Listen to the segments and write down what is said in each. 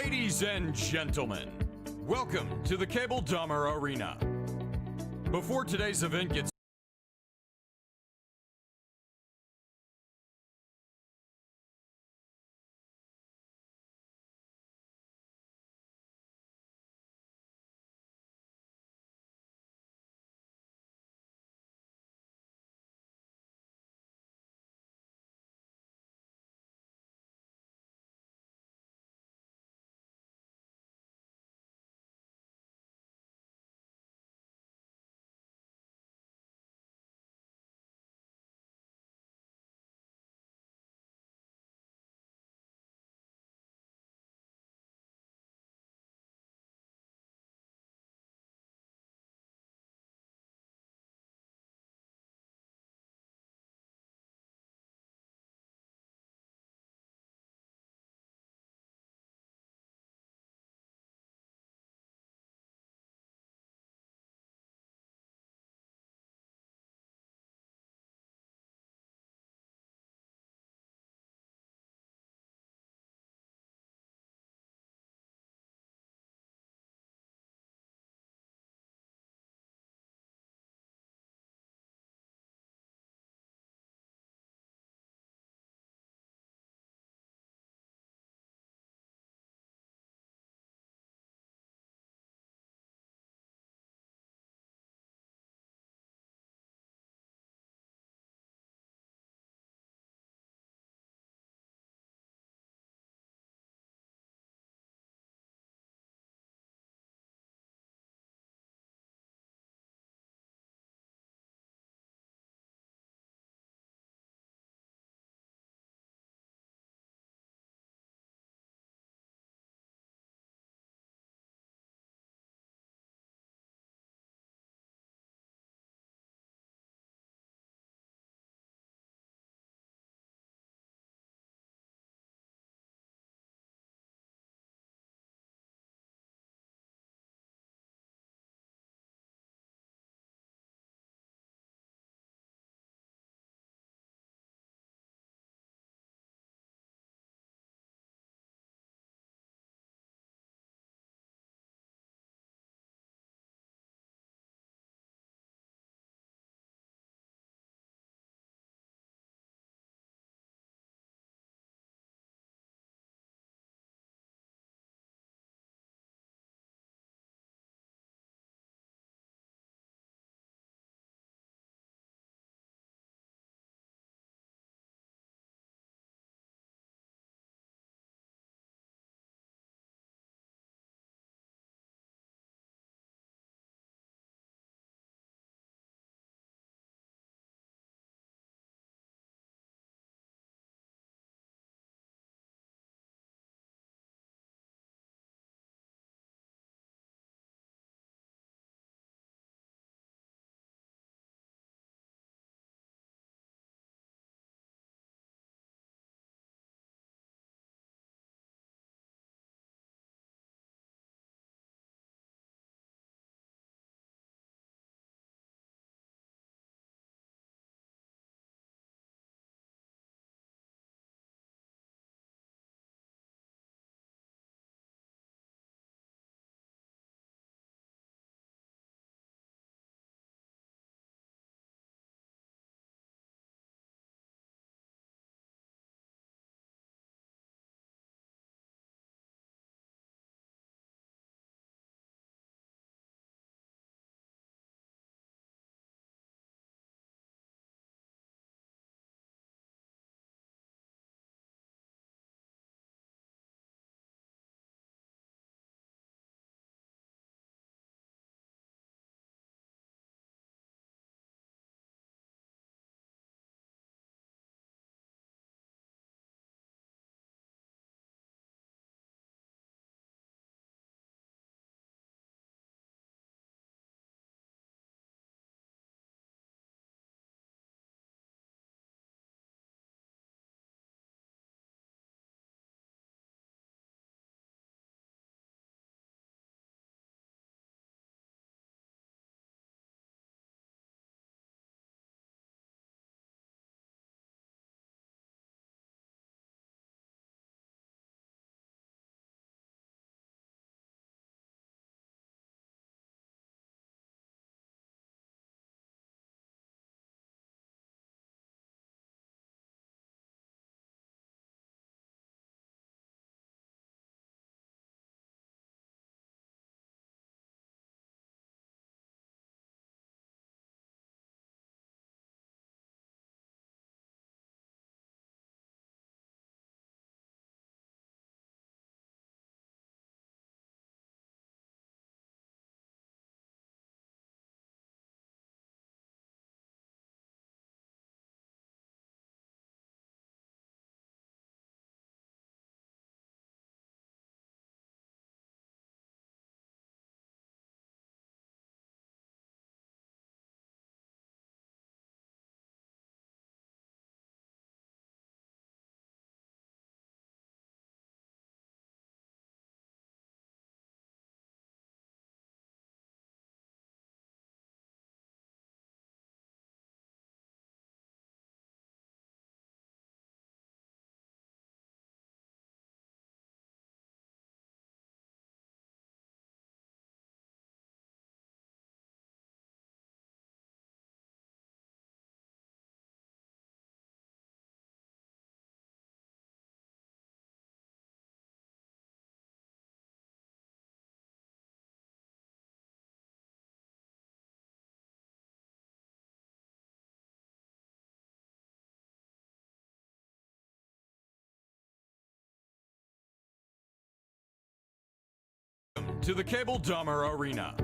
Ladies and gentlemen, welcome to the Cable Dumber Arena. Before today's event gets to the Cable Dahmer Arena.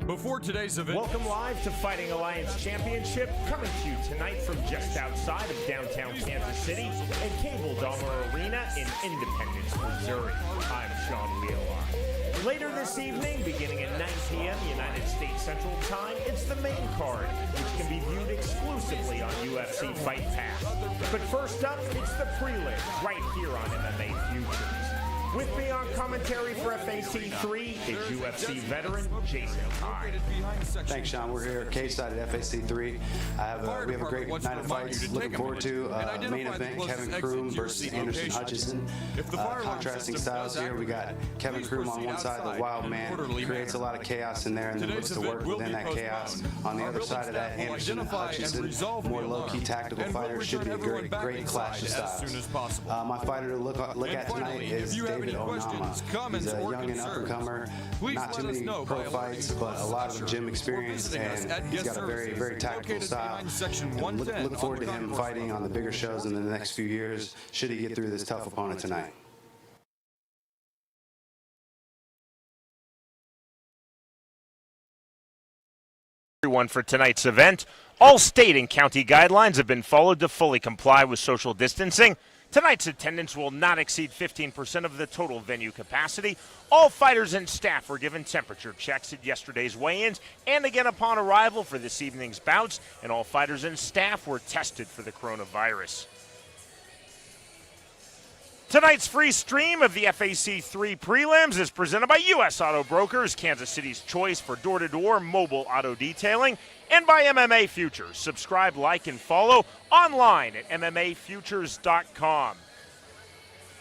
Before today's event... Welcome live to Fighting Alliance Championship, coming to you tonight from just outside of downtown Kansas City at Cable Dahmer Arena in Independence, Missouri. I'm Sean Wheeler. Later this evening, beginning at 9 p.m. United States Central Time, it's the main card, which can be viewed exclusively on UFC Fight Pass. But first up, it's the prelims, right here on MMA Futures. With me on commentary for FAC 3 is UFC veteran Jason Hyde. Thanks, Sean. We're here cage-side at FAC 3. We have a great night of fights. Looking forward to main event, Kevin Kroom versus Anderson Hutchinson. Contrasting styles here. We got Kevin Kroom on one side, the wild man, creates a lot of chaos in there and then looks to work within that chaos. On the other side of that, Anderson Hutchinson, more low-key tactical fighter, should be a great clash of styles. My fighter to look at tonight is David Onama. He's a young and up-and-comer, not too many pro fights, but a lot of gym experience, and he's got a very tactical style. Look forward to him fighting on the bigger shows in the next few years, should he get through this tough opponent tonight. Everyone for tonight's event. All state and county guidelines have been followed to fully comply with social distancing. Tonight's attendance will not exceed 15% of the total venue capacity. All fighters and staff were given temperature checks at yesterday's weigh-ins and again upon arrival for this evening's bouts, and all fighters and staff were tested for the coronavirus. Tonight's free stream of the FAC 3 prelims is presented by U.S. Auto Brokers, Kansas City's choice for door-to-door mobile auto detailing, and by MMA Futures. Subscribe, like, and follow online at MMAFutures.com.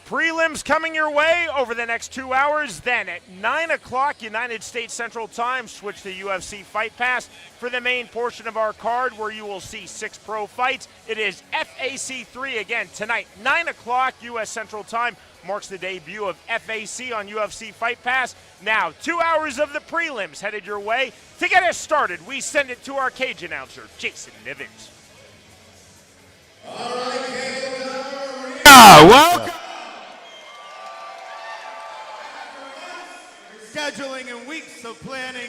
Prelims coming your way over the next 2 hours. Then at 9 o'clock United States Central Time, switch to UFC Fight Pass for the main portion of our card where you will see 6 pro fights. It is FAC 3 again tonight, 9 o'clock U.S. Central Time. Marks the debut of FAC on UFC Fight Pass. Now, 2 hours of the prelims headed your way. To get us started, we send it to our cage announcer, Jason Nivens. All right, welcome. Scheduling and weeks of planning.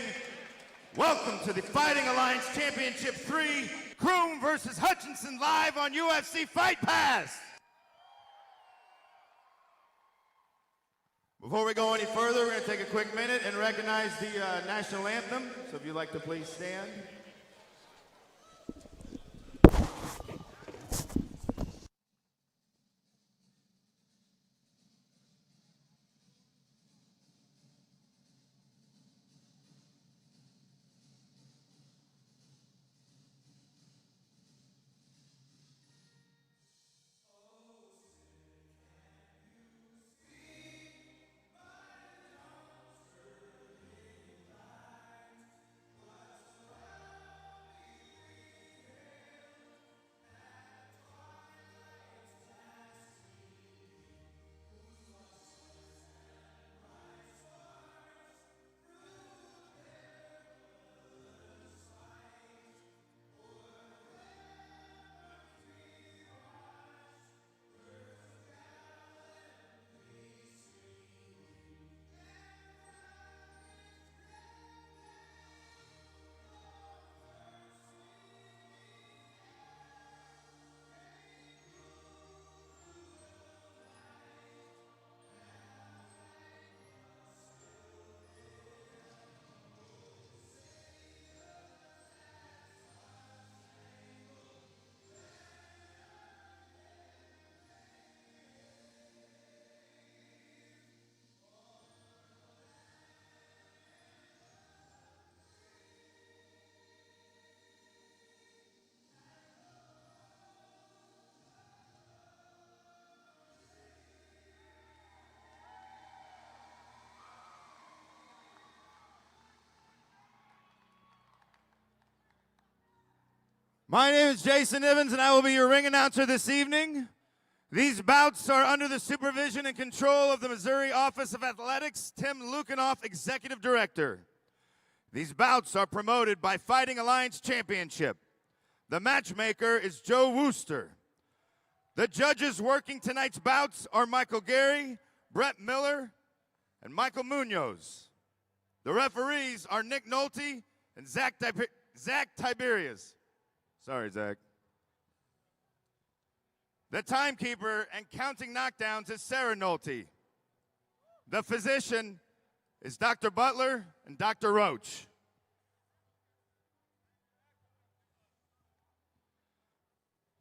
Welcome to the Fighting Alliance Championship 3, Kroom versus Hutchinson, live on UFC Fight Pass. Before we go any further, we're going to take a quick minute and recognize the national anthem. So if you'd like to please stand. My name is Jason Nivens, and I will be your ring announcer this evening. These bouts are under the supervision and control of the Missouri Office of Athletics, Tim Lukanoff, Executive Director. These bouts are promoted by Fighting Alliance Championship. The matchmaker is Joe Wooster. The judges working tonight's bouts are Michael Gary, Brett Miller, and Michael Munoz. The referees are Nick Nolte and Zach Tiberius. Sorry, Zach. The timekeeper and counting knockdowns is Sarah Nolte. The physician is Dr. Butler and Dr. Roach.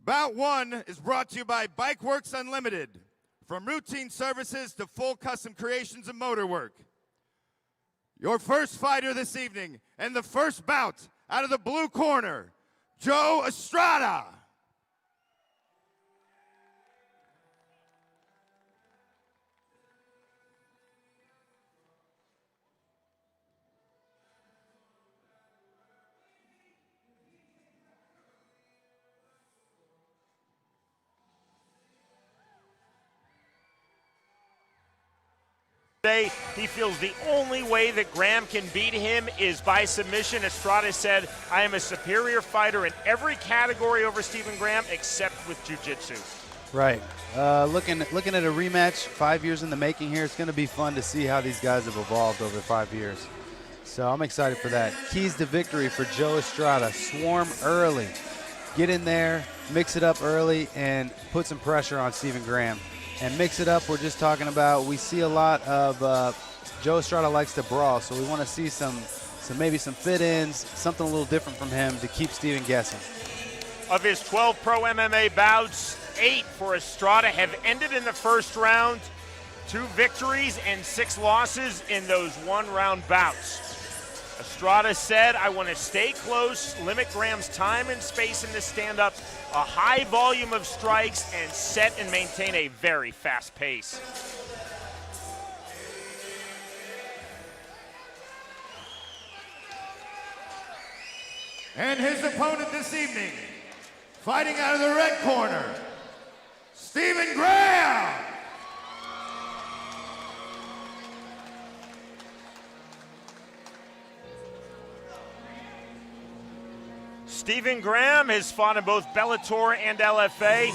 Bout 1 is brought to you by Bike Works Unlimited. From routine services to full custom creations and motor work. Your first fighter this evening, and the first bout out of the blue corner, Joe Estrada. He feels the only way that Graham can beat him is by submission. Estrada said, I am a superior fighter in every category over Stephen Graham except with jiu-jitsu. Right. Looking at a rematch, 5 years in the making here. It's going to be fun to see how these guys have evolved over 5 years. So I'm excited for that. Keys to victory for Joe Estrada. Swarm early. Get in there, mix it up early, and put some pressure on Stephen Graham. And mix it up, we're just talking about, we see a lot of, Joe Estrada likes to brawl, so we want to see maybe some fit-ins, something a little different from him to keep Stephen guessing. Of his 12 pro MMA bouts, 8 for Estrada have ended in the first round, 2 victories and 6 losses in those one-round bouts. Estrada said, I want to stay close, limit Graham's time and space in the stand-up, a high volume of strikes, and set and maintain a very fast pace. And his opponent this evening, fighting out of the red corner, Stephen Graham. Stephen Graham has fought in both Bellator and LFA.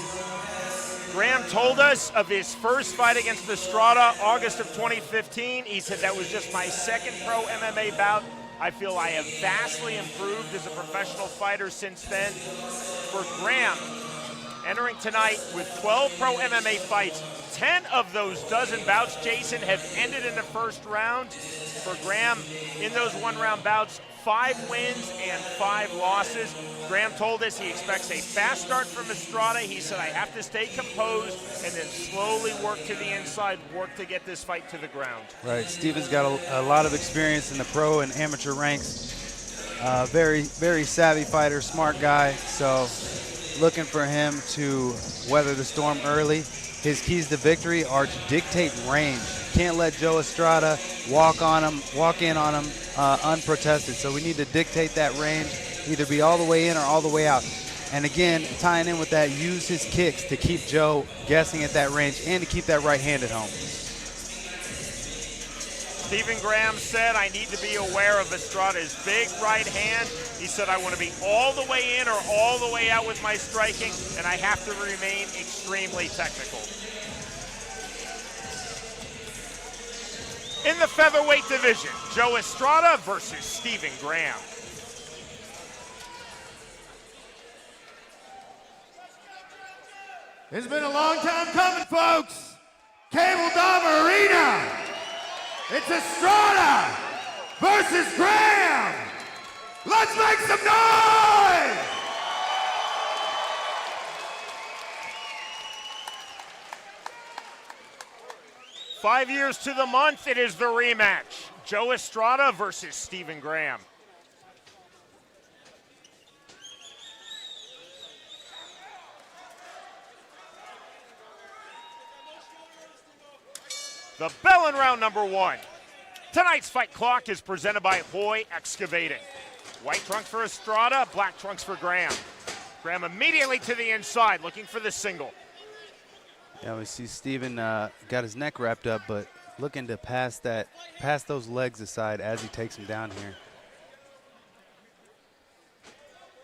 Graham told us of his first fight against Estrada, August of 2015. He said, that was just my second pro MMA bout. I feel I have vastly improved as a professional fighter since then. For Graham, entering tonight with 12 pro MMA fights, 10 of those dozen bouts, Jason, have ended in the first round. For Graham, in those one-round bouts, 5 wins and 5 losses. Graham told us he expects a fast start from Estrada. He said, I have to stay composed and then slowly work to the inside, work to get this fight to the ground. Right, Stephen's got a lot of experience in the pro and amateur ranks. Very, very savvy fighter, smart guy. So looking for him to weather the storm early. His keys to victory are to dictate range. Can't let Joe Estrada walk in on him unprotested. So we need to dictate that range, either be all the way in or all the way out. And again, tying in with that, use his kicks to keep Joe guessing at that range and to keep that right hand at home. Stephen Graham said, I need to be aware of Estrada's big right hand. He said, I want to be all the way in or all the way out with my striking, and I have to remain extremely technical. In the featherweight division, Joe Estrada versus Stephen Graham. It's been a long time coming, folks. Cable Dom Arena. It's Estrada versus Graham. Let's make some noise! Five years to the month, it is the rematch. Joe Estrada versus Stephen Graham. The bell in round number 1. Tonight's fight clock is presented by Hoy Excavating. White trunks for Estrada, black trunks for Graham. Graham immediately to the inside, looking for the single. Yeah, we see Stephen got his neck wrapped up, but looking to pass those legs aside as he takes him down here.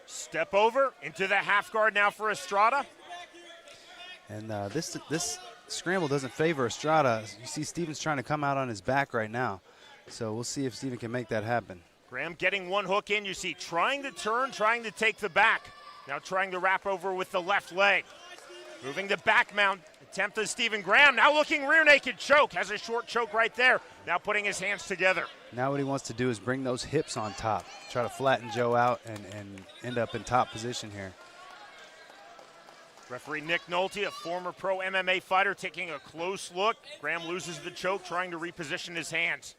Step over into the half guard now for Estrada. And this scramble doesn't favor Estrada. You see Steven's trying to come out on his back right now. So we'll see if Steven can make that happen. Graham getting one hook in. You see trying to turn, trying to take the back. Now trying to wrap over with the left leg. Moving the back mount. Attempt of Steven Graham. Now looking rear naked choke. Has a short choke right there. Now putting his hands together. Now what he wants to do is bring those hips on top. Try to flatten Joe out and end up in top position here. Referee Nick Nolte, a former pro MMA fighter, taking a close look. Graham loses the choke, trying to reposition his hands.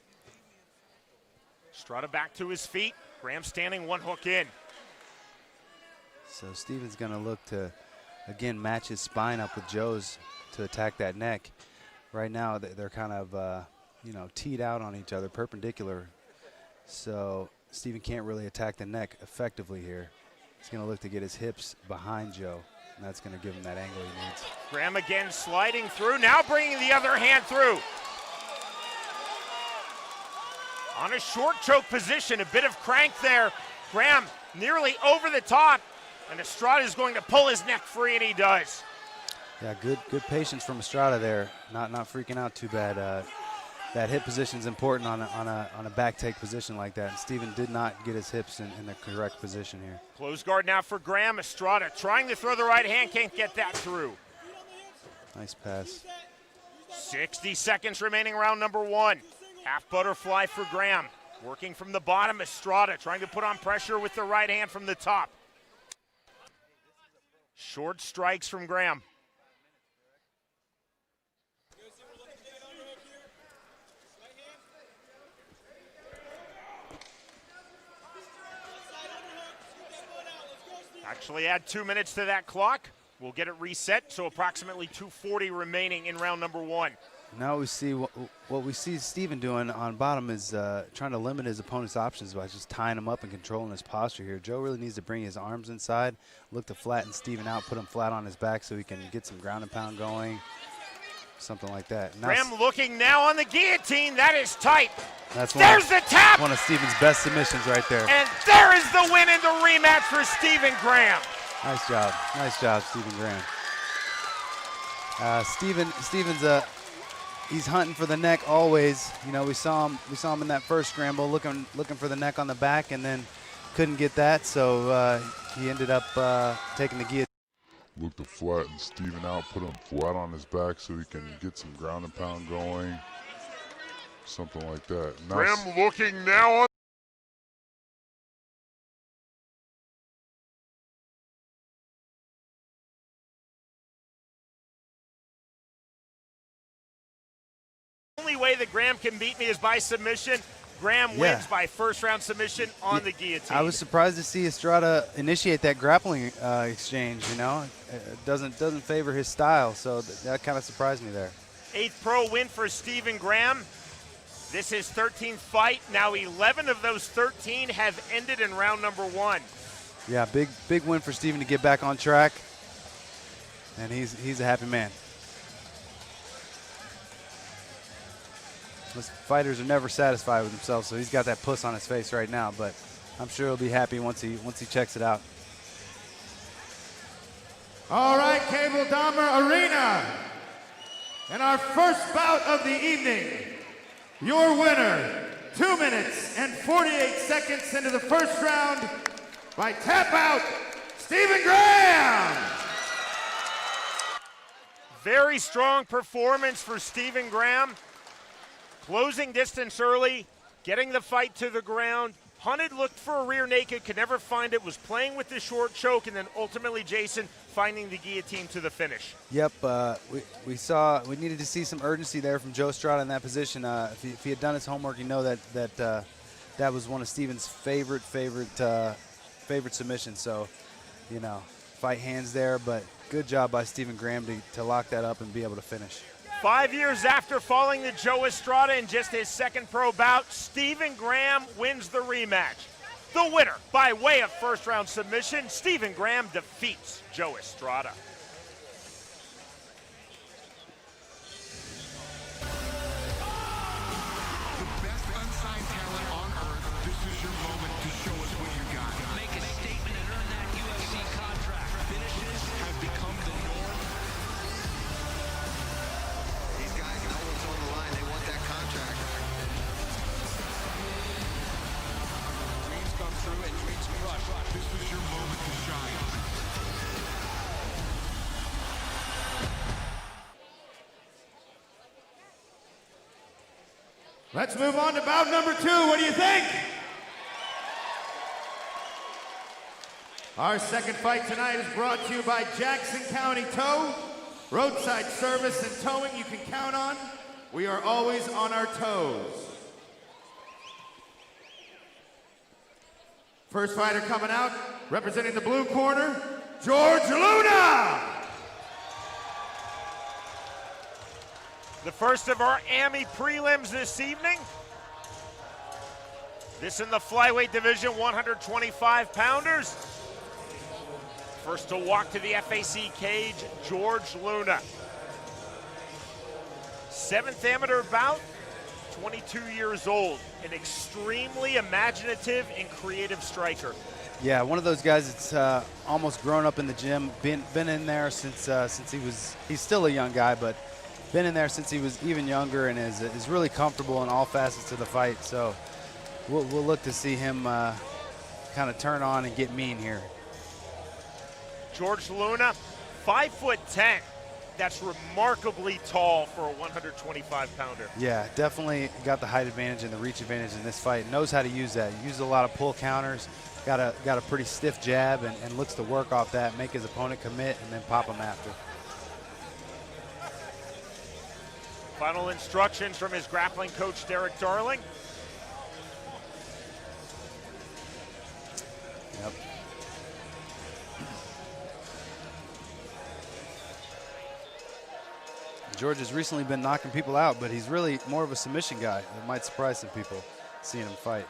Estrada back to his feet. Graham standing, one hook in. So Steven's going to look to, again, match his spine up with Joe's to attack that neck. Right now, they're kind of, you know, teed out on each other, perpendicular. So Steven can't really attack the neck effectively here. He's going to look to get his hips behind Joe. And that's going to give him that angle he needs. Graham again sliding through, now bringing the other hand through. On a short choke position, a bit of crank there. Graham nearly over the top, and Estrada is going to pull his neck free, and he does. Yeah, good patience from Estrada there. Not freaking out too bad. That hip position is important on a back take position like that. And Steven did not get his hips in the correct position here. Close guard now for Graham. Estrada trying to throw the right hand, can't get that through. Nice pass. 60 seconds remaining, round number one. Half butterfly for Graham. Working from the bottom, Estrada trying to put on pressure with the right hand from the top. Short strikes from Graham. Actually add 2 minutes to that clock. We'll get it reset, so approximately 2:40 remaining in round number one. Now we see what we see Steven doing on bottom is trying to limit his opponent's options by just tying him up and controlling his posture here. Joe really needs to bring his arms inside, look to flatten Steven out, put him flat on his back so he can get some ground and pound going, something like that. Now Graham looking now on the guillotine. That is tight. There's the tap. One of Steven's best submissions right there. And there is the win in the rematch for Steven Graham. Nice job, Steven Graham. Steven's he's hunting for the neck always. You know, we saw him in that first scramble looking for the neck on the back, and then couldn't get that, so he ended up taking the guillotine. Look to flatten Steven out, put him flat on his back so he can get some ground and pound going, something like that. Now Graham looking now on. The only way that Graham can beat me is by submission. Graham wins by first round submission on the guillotine. I was surprised to see Estrada initiate that grappling exchange. You know, it doesn't favor his style, so that kind of surprised me there. 8th pro win for Steven Graham. This is 13th fight. Now 11 of those 13 have ended in round number one. Yeah, big win for Steven to get back on track, and he's a happy man. Most fighters are never satisfied with themselves, so he's got that puss on his face right now, but I'm sure he'll be happy once he checks it out. All right, Cable Dahmer Arena. And our first bout of the evening, your winner, 2 minutes and 48 seconds into the first round by tap out, Steven Graham. Very strong performance for Steven Graham. Closing distance early, getting the fight to the ground. Hunted, looked for a rear naked, could never find it, was playing with the short choke, and then ultimately Jason finding the guillotine to the finish. Yep, we needed to see some urgency there from Joe Estrada in that position. If he had done his homework, you know that was one of Steven's favorite submissions. So, you know, fight hands there, but good job by Steven Graham to lock that up and be able to finish. 5 years after falling to Joe Estrada in just his second pro bout, Steven Graham wins the rematch. The winner, by way of first round submission, Steven Graham defeats Joe Estrada. The best unsigned talent on earth, this is your moment to show us what you got. Make a statement and earn that UFC contract. Finishes have become the norm. Let's move on to bout number 2. What do you think? Our second fight tonight is brought to you by Jackson County Tow. Roadside service and towing you can count on. We are always on our toes. First fighter coming out, representing the blue corner, George Luna! The first of our AMI prelims this evening. This in the flyweight division, 125-pounders. First to walk to the FAC cage, George Luna. 7th amateur bout, 22 years old. An extremely imaginative and creative striker. Yeah, one of those guys that's almost grown up in the gym, been in there since he's still a young guy, but been in there since he was even younger, and is really comfortable in all facets of the fight. So we'll look to see him kind of turn on and get mean here. George Luna, 5'10". That's remarkably tall for a 125-pounder. Yeah, definitely got the height advantage and the reach advantage in this fight. Knows how to use that. Uses a lot of pull counters. Got a pretty stiff jab and looks to work off that, make his opponent commit, and then pop him after. Final instructions from his grappling coach, Derek Darling. Yep. George has recently been knocking people out, but he's really more of a submission guy. It might surprise some people seeing him fight.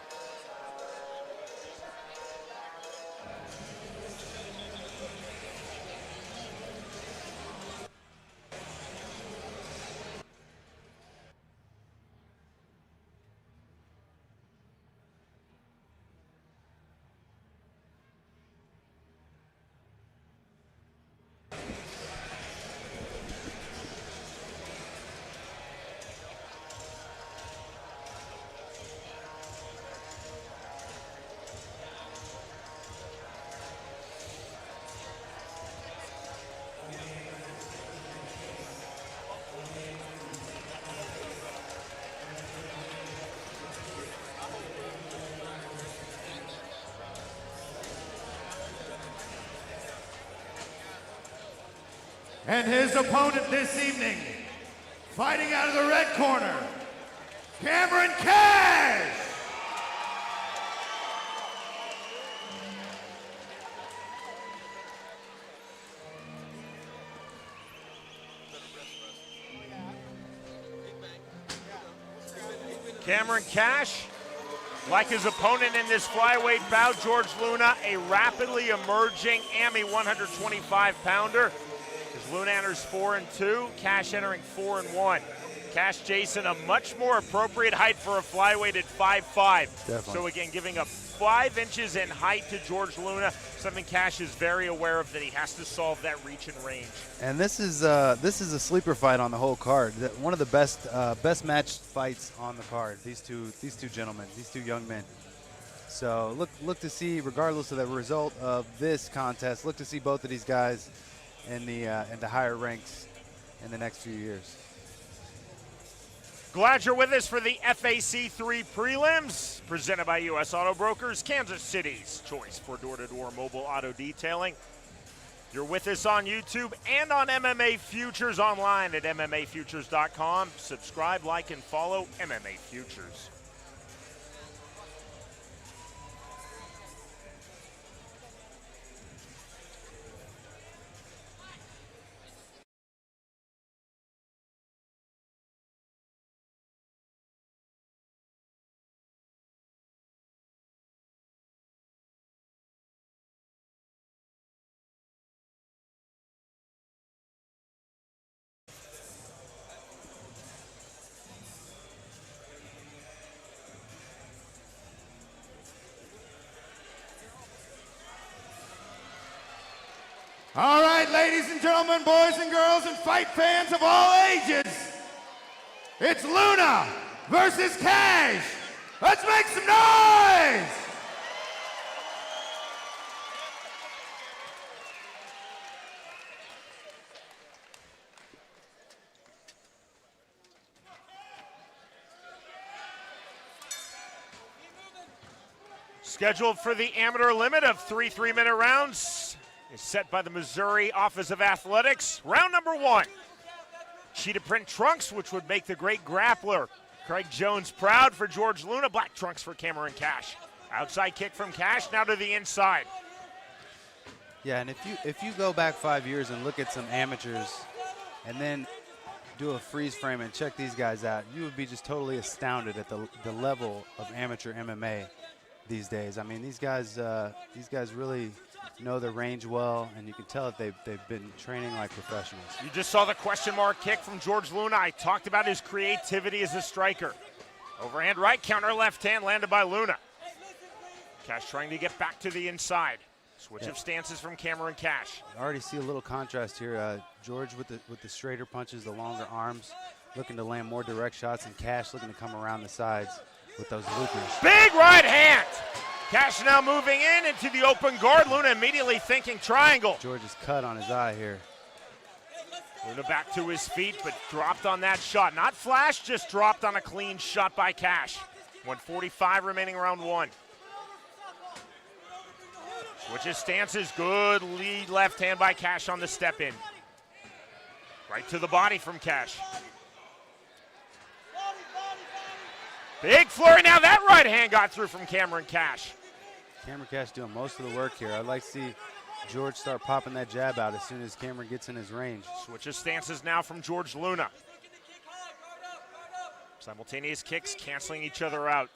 And his opponent this evening, fighting out of the red corner, Cameron Cash! Cameron Cash, like his opponent in this flyweight bout, George Luna, a rapidly emerging AMI 125-pounder. As Luna enters 4-2, Cash entering 4-1. Cash, Jason, a much more appropriate height for a flyweight at 5'5". Definitely. So again, giving up 5 inches in height to George Luna, something Cash is very aware of, that he has to solve that reach and range. And this is a sleeper fight on the whole card. One of the best matched fights on the card. These two gentlemen, these two young men. So look to see, regardless of the result of this contest, look to see both of these guys in the higher ranks in the next few years. Glad you're with us for the FAC 3 prelims, presented by U.S. Auto Brokers, Kansas City's choice for door-to-door mobile auto detailing. You're with us on YouTube and on MMA Futures online at MMAFutures.com. Subscribe, like, and follow MMA Futures. All right, ladies and gentlemen, boys and girls, and fight fans of all ages, it's Luna versus Cash. Let's make some noise! Scheduled for the amateur limit of 3 3-minute rounds is set by the Missouri Office of Athletics. Round number 1. Cheetah print trunks, which would make the great grappler Craig Jones proud for George Luna. Black trunks for Cameron Cash. Outside kick from Cash, now to the inside. Yeah, and if you go back 5 years and look at some amateurs and then do a freeze frame and check these guys out, you would be just totally astounded at the level of amateur MMA these days. I mean, these guys really know their range well, and you can tell that they've been training like professionals. You just saw the question mark kick from George Luna. I talked about his creativity as a striker. Overhand right, counter left hand landed by Luna. Cash trying to get back to the inside. Switch of stances from Cameron Cash. I already see a little contrast here. George with the straighter punches, the longer arms, looking to land more direct shots, and Cash looking to come around the sides with those loopers. Big right hand. Cash now moving in into the open guard. Luna immediately thinking triangle. George is cut on his eye here. Luna back to his feet, but dropped on that shot. Not flash, just dropped on a clean shot by Cash. 1:45 remaining round 1. Switches stances, good lead left hand by Cash on the step in. Right to the body from Cash. Big flurry, now that right hand got through from Cameron Cash. Cameron Cash doing most of the work here. I'd like to see George start popping that jab out as soon as Cameron gets in his range. Switches stances now from George Luna. Simultaneous kicks canceling each other out.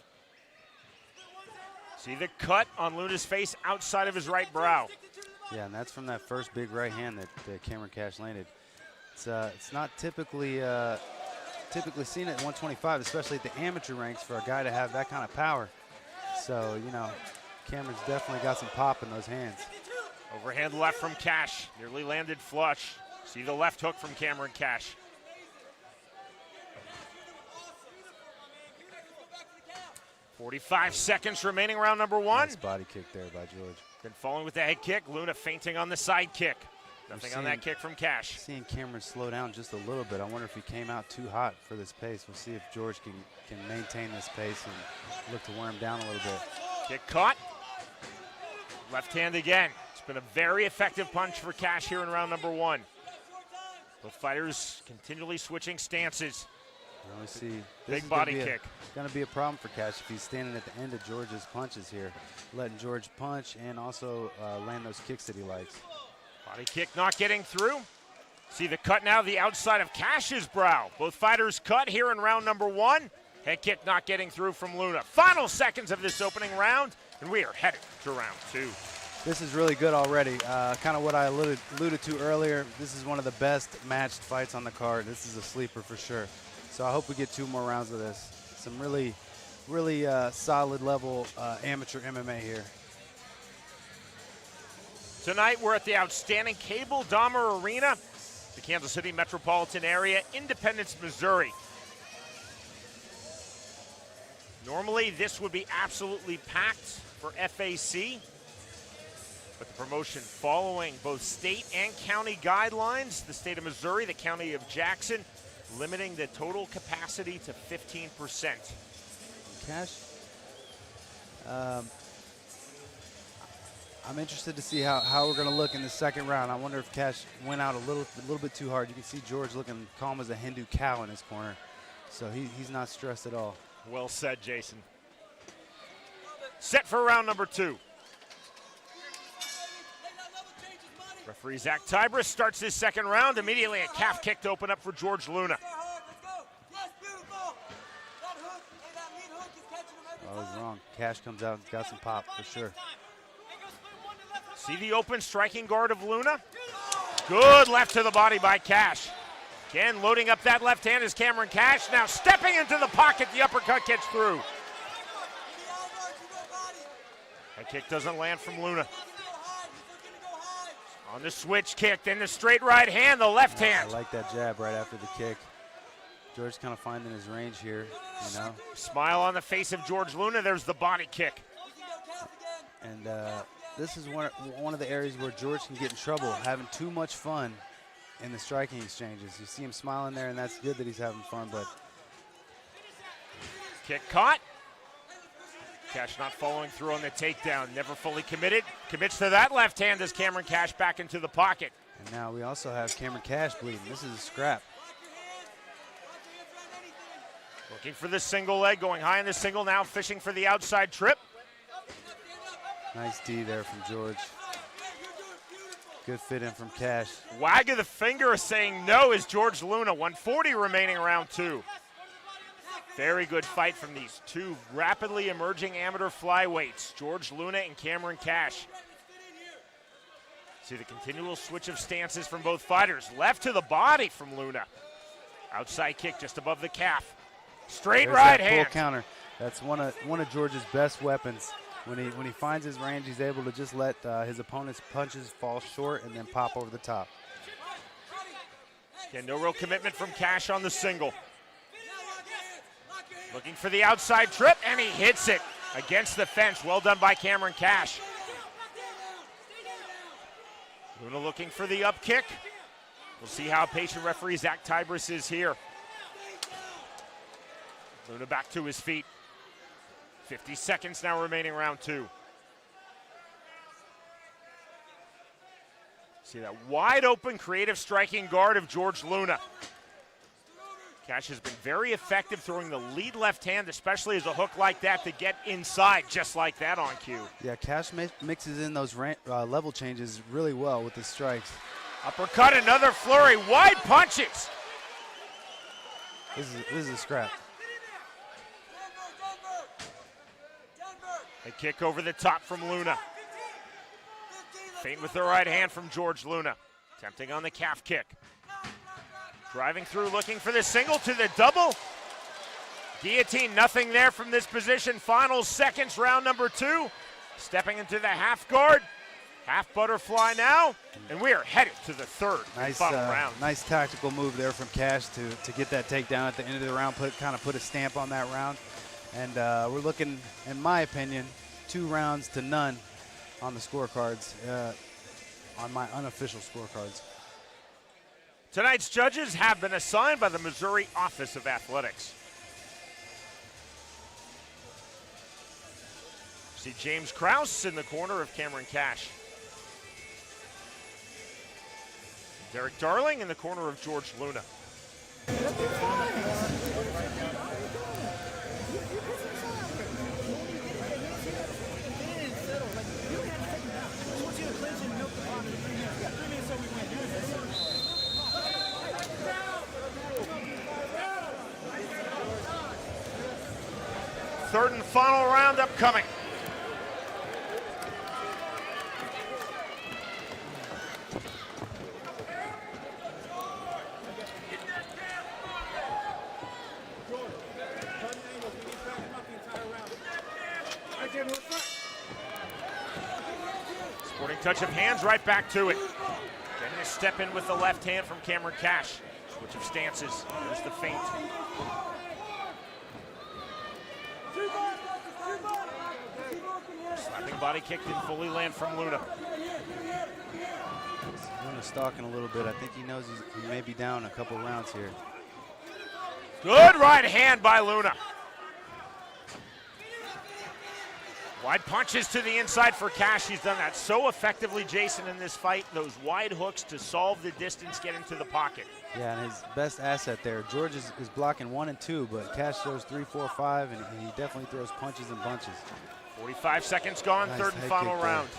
See the cut on Luna's face outside of his right brow. Yeah, and that's from that first big right hand that Cameron Cash landed. It's not typically seen at 125, especially at the amateur ranks, for a guy to have that kind of power. So, you know, Cameron's definitely got some pop in those hands. Overhand left from Cash, nearly landed flush. See the left hook from Cameron Cash. .45 seconds remaining, round number 1. Nice body kick there by George. Then following with the head kick, Luna feinting on the side kick. Nothing on that kick from Cash. Seeing Cameron slow down just a little bit. I wonder if he came out too hot for this pace. We'll see if George can maintain this pace and look to wear him down a little bit. Kick caught. Left hand again. It's been a very effective punch for Cash here in round number 1. Both fighters continually switching stances. You only see big body kick. Going to be a problem for Cash if he's standing at the end of George's punches here, letting George punch and also land those kicks that he likes. Body kick not getting through. See the cut now, the outside of Cash's brow. Both fighters cut here in round number 1. Head kick not getting through from Luna. Final seconds of this opening round, and we are headed to round 2. This is really good already. Kind of what I alluded to earlier. This is one of the best matched fights on the card. This is a sleeper for sure. So I hope we get 2 more rounds of this. Some really solid level amateur MMA here. Tonight we're at the outstanding Cable Dahmer Arena, the Kansas City metropolitan area, Independence, Missouri. Normally this would be absolutely packed for FAC, but the promotion following both state and county guidelines, the state of Missouri, the county of Jackson, limiting the total capacity to 15%. Cash, I'm interested to see how we're going to look in the second round. I wonder if Cash went out a little bit too hard. You can see George looking calm as a Hindu cow in his corner, so he's not stressed at all. Well said, Jason. Set for round number 2. Referee Zach Tybris starts this second round. Immediately a calf kick to open up for George Luna. I was wrong. Cash comes out and got some pop for sure. See the open striking guard of Luna? Good left to the body by Cash. Again, loading up that left hand is Cameron Cash. Now stepping into the pocket, the uppercut gets through. That kick doesn't land from Luna. On the switch kick, then the straight right hand, the left hand. I like that jab right after the kick. George kind of finding his range here, you know. Smile on the face of George Luna. There's the body kick. And this is one of the areas where George can get in trouble, having too much fun in the striking exchanges. You see him smiling there, and that's good that he's having fun, but. Kick caught. Cash not following through on the takedown, never fully committed. Commits to that left hand as Cameron Cash back into the pocket. And now we also have Cameron Cash bleeding. This is a scrap. Looking for the single leg, going high in the single, now fishing for the outside trip. Nice D there from George. Good fit in from Cash. Wag of the finger saying no is George Luna. 140 remaining round 2. Very good fight from these two rapidly emerging amateur flyweights, George Luna and Cameron Cash. See the continual switch of stances from both fighters. Left to the body from Luna. Outside kick just above the calf. Straight There's right that hand. full counter. That's one of George's best weapons. When he finds his range, he's able to just let his opponent's punches fall short and then pop over the top. Again, no real commitment from Cash on the single. Looking for the outside trip, and he hits it against the fence. Well done by Cameron Cash. Luna looking for the up kick. We'll see how patient referee Zach Tybris is here. Luna back to his feet. 50 seconds now remaining round 2. See that wide open creative striking guard of George Luna. Cash has been very effective throwing the lead left hand, especially as a hook like that, to get inside just like that on cue. Yeah, Cash mixes in those level changes really well with his strikes. Uppercut, another flurry, wide punches. This is a scrap. A kick over the top from Luna. Feint with the right hand from George Luna. Tempting on the calf kick. Driving through, looking for the single to the double. Guillotine, nothing there from this position. Final seconds, round number 2. Stepping into the half guard. Half butterfly now, and we are headed to the third and final round. Nice tactical move there from Cash to get that takedown at the end of the round, kind of put a stamp on that round. And we're looking, in my opinion, 2 rounds to none on the scorecards, on my unofficial scorecards. Tonight's judges have been assigned by the Missouri Office of Athletics. See James Krause in the corner of Cameron Cash. Derek Darling in the corner of George Luna. Third and final round upcoming. Sporting touch of hands, right back to it. Getting a step in with the left hand from Cameron Cash. Switch of stances. There's the feint. Slapping body kick didn't fully land from Luna. Luna's stalking a little bit. I think he knows he may be down a couple rounds here. Good right hand by Luna. Wide punches to the inside for Cash. He's done that so effectively, Jason, in this fight. Those wide hooks to solve the distance, get into the pocket. Yeah, and his best asset there. George is blocking 1 and 2, but Cash throws 3, 4, 5, and he definitely throws punches and bunches. 45 seconds gone, Nice third and head final kick there. round.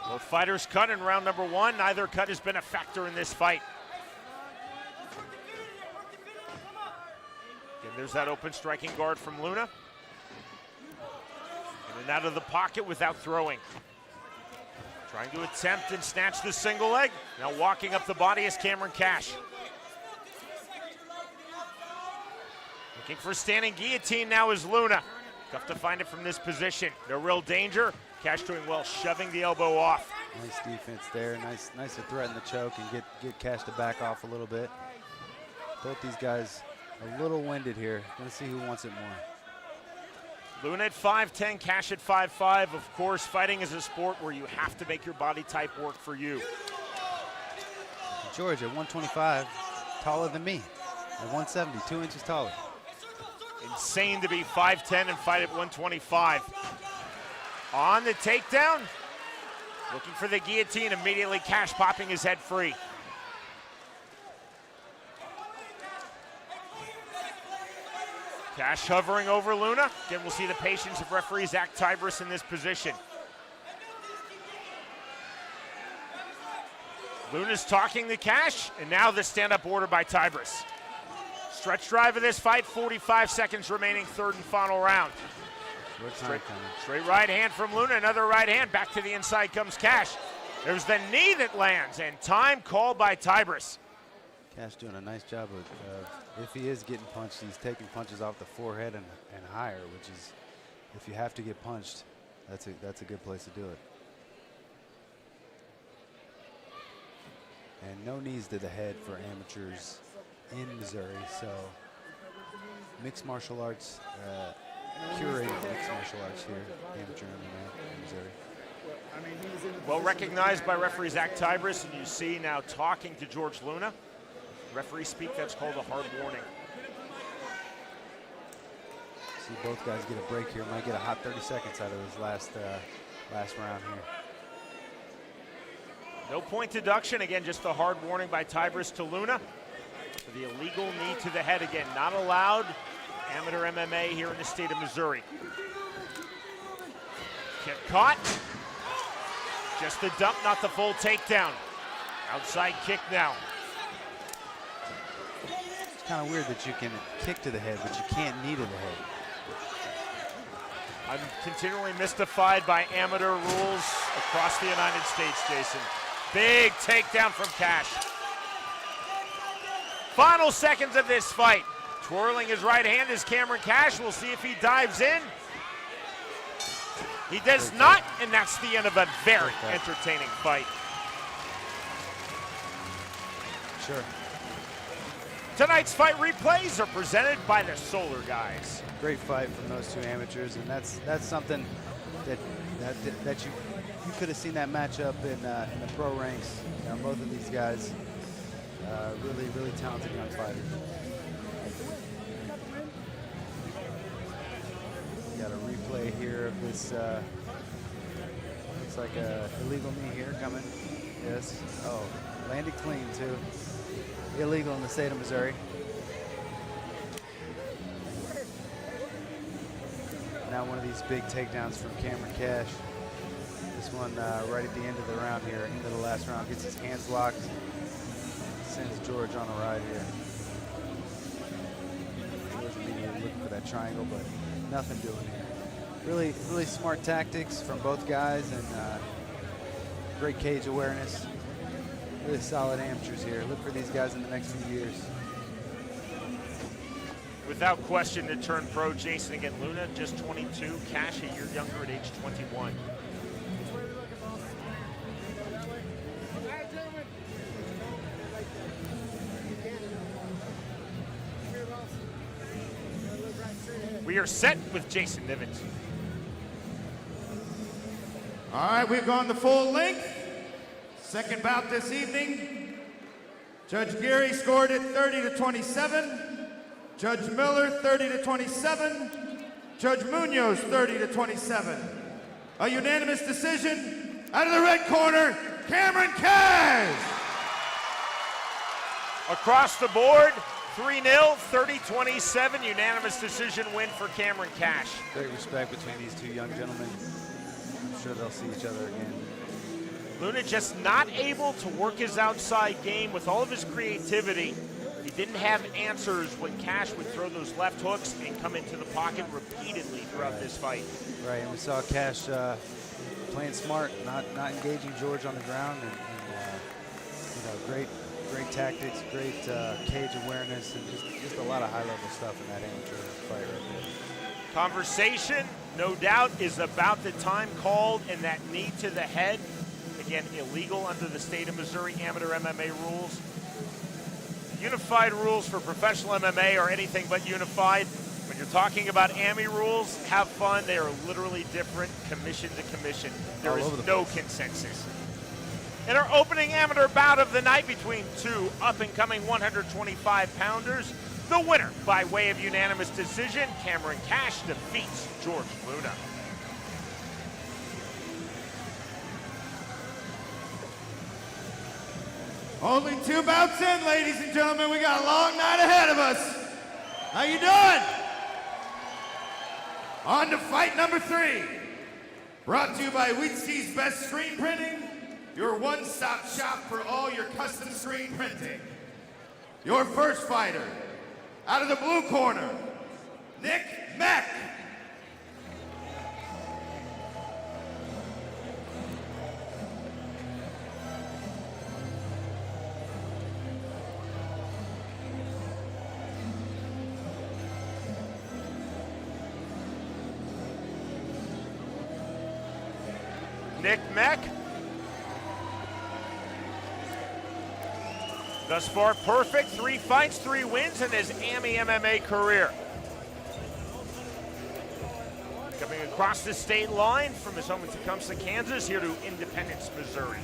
Both fighters cut in round number 1. Neither cut has been a factor in this fight. Again, there's that open striking guard from Luna. In and out of the pocket without throwing. Trying to attempt and snatch the single leg. Now walking up the body is Cameron Cash. Looking for a standing guillotine now is Luna. Tough to find it from this position. No real danger. Cash doing well, shoving the elbow off. Nice defense there. Nice to threaten the choke and get Cash to back off a little bit. Both these guys a little winded here. Gonna see who wants it more. Luna at 5'10", Cash at 5'5". Of course, fighting is a sport where you have to make your body type work for you. George at 125, taller than me. At 170, 2 inches taller. Insane to be 5'10 and fight at 125. On the takedown, looking for the guillotine, immediately Cash popping his head free. Cash hovering over Luna. Again, we'll see the patience of referee Zach Tybris in this position. Luna's talking to Cash, and now the stand-up order by Tybris. Stretch drive of this fight, 45 seconds remaining, third and final round. Straight right hand from Luna, another right hand. Back to the inside comes Cash. There's the knee that lands, and time called by Tybris. Cash doing a nice job of if he is getting punched, he's taking punches off the forehead and higher, which is, if you have to get punched, that's a good place to do it. And no knees to the head for amateurs in Missouri, so mixed martial arts, curated mixed martial arts here, amateur MMA in Missouri. Well recognized by referee Zach Tybris, and you see now talking to George Luna. Referee speak, that's called a hard warning. See both guys get a break here. Might get a hot 30 seconds out of his last round here. No point deduction. Again, just a hard warning by Tybris to Luna. For the illegal knee to the head. Again, not allowed. Amateur MMA here in the state of Missouri. Kick caught. Just the dump, not the full takedown. Outside kick now. It's kind of weird that you can kick to the head, but you can't knee to the head. I'm continually mystified by amateur rules across the United States, Jason. Big takedown from Cash. Final seconds of this fight. Twirling his right hand is Cameron Cash. We'll see if he dives in. He does not, and that's the end of a very entertaining fight. Sure. Tonight's fight replays are presented by the Solar Guys. Great fight from those two amateurs, and that's something that you could have seen that matchup in the pro ranks. You know, both of these guys, really talented young fighters. Got a replay here of this. Looks like a illegal knee here coming. Yes. Oh, landed clean too. Illegal in the state of Missouri. Now one of these big takedowns from Cameron Cash. This one right at the end of the round here, end of the last round, gets his hands locked. Sends George on a ride here. George immediately looking for that triangle, but nothing doing here. Really smart tactics from both guys, and great cage awareness. Really solid amateurs here. Look for these guys in the next few years. Without question to turn pro, Jason. Again, Luna just 22, Cash a year younger at age 21. We are set with Jason Nivens. All right, we've gone the full length. Second bout this evening. Judge Geary scored it 30-27. Judge Miller 30-27. Judge Munoz 30-27. A unanimous decision. Out of the red corner, Cameron Cash. Across the board, 3-0, 30-27, unanimous decision win for Cameron Cash. Great respect between these two young gentlemen. I'm sure they'll see each other again. Luna just not able to work his outside game with all of his creativity. He didn't have answers when Cash would throw those left hooks and come into the pocket repeatedly throughout this fight. Right, and we saw Cash playing smart, not engaging George on the ground, and you know, great tactics, great cage awareness, and just a lot of high-level stuff in that amateur fight right there. Conversation, no doubt, is about the time called and that knee to the head. Again, illegal under the state of Missouri amateur MMA rules. Unified rules for professional MMA are anything but unified. When you're talking about AMI rules, have fun. They are literally different commission to commission. There is no consensus. In our opening amateur bout of the night between two up-and-coming 125-pounders, The winner, by way of unanimous decision, Cameron Cash defeats George Luna. Only 2 bouts in, ladies and gentlemen. We got a long night ahead of us. How you doing? On to fight number 3. Brought to you by Wheatsea's Best Screen Printing, your one-stop shop for all your custom screen printing. Your first fighter, out of the blue corner, Nick Mack. Nick Mack. Thus far, perfect. 3 fights, 3 wins in his AMI MMA career. Coming across the state line from his home in Tecumseh, Kansas, here to Independence, Missouri.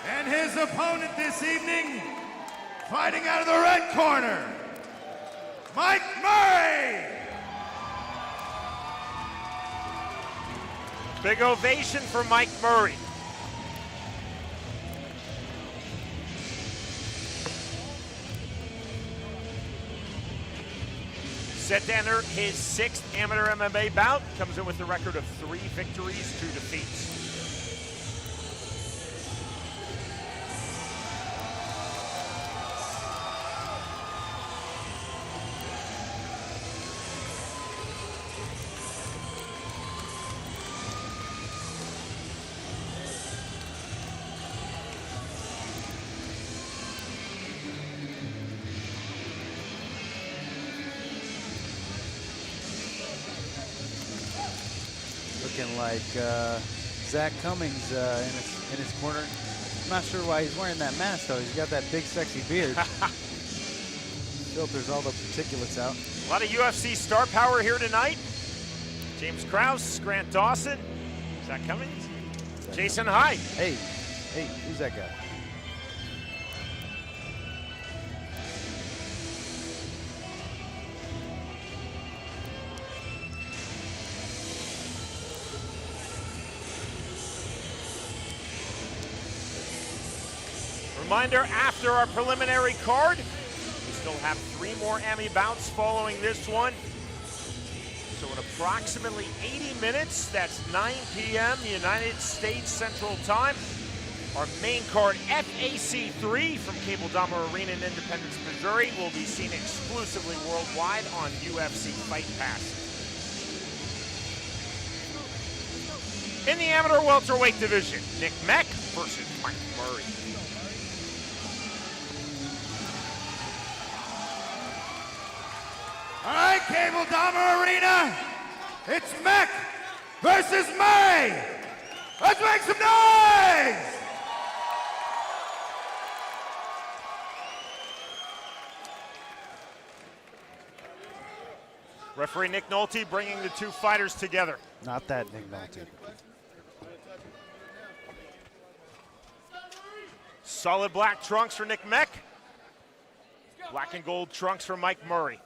And his opponent this evening, fighting out of the red corner, Mike Murray. Big ovation for Mike Murray. Set to enter his 6th amateur MMA bout. Comes in with a record of 3 victories, 2 defeats. Looking like Zach Cummings in his corner. I'm not sure why he's wearing that mask though. He's got that big sexy beard. Filters all the particulates out. A lot of UFC star power here tonight. James Krause, Grant Dawson, Zach Cummings, Jason Hyde. Hey, who's that guy? Reminder, after our preliminary card, we still have 3 more AMI bouts following this one. So in approximately 80 minutes, that's 9 p.m. United States Central Time, our main card, FAC 3 from Cable Dahmer Arena in Independence, Missouri, will be seen exclusively worldwide on UFC Fight Pass. In the amateur welterweight division, Nick Mack versus Mike Murray. All right, Cable Dahmer Arena, it's Mack versus Murray. Let's make some noise! Referee Nick Nolte bringing the 2 fighters together. Not that Nick Nolte. Solid black trunks for Nick Mack. Black and gold trunks for Mike Murray.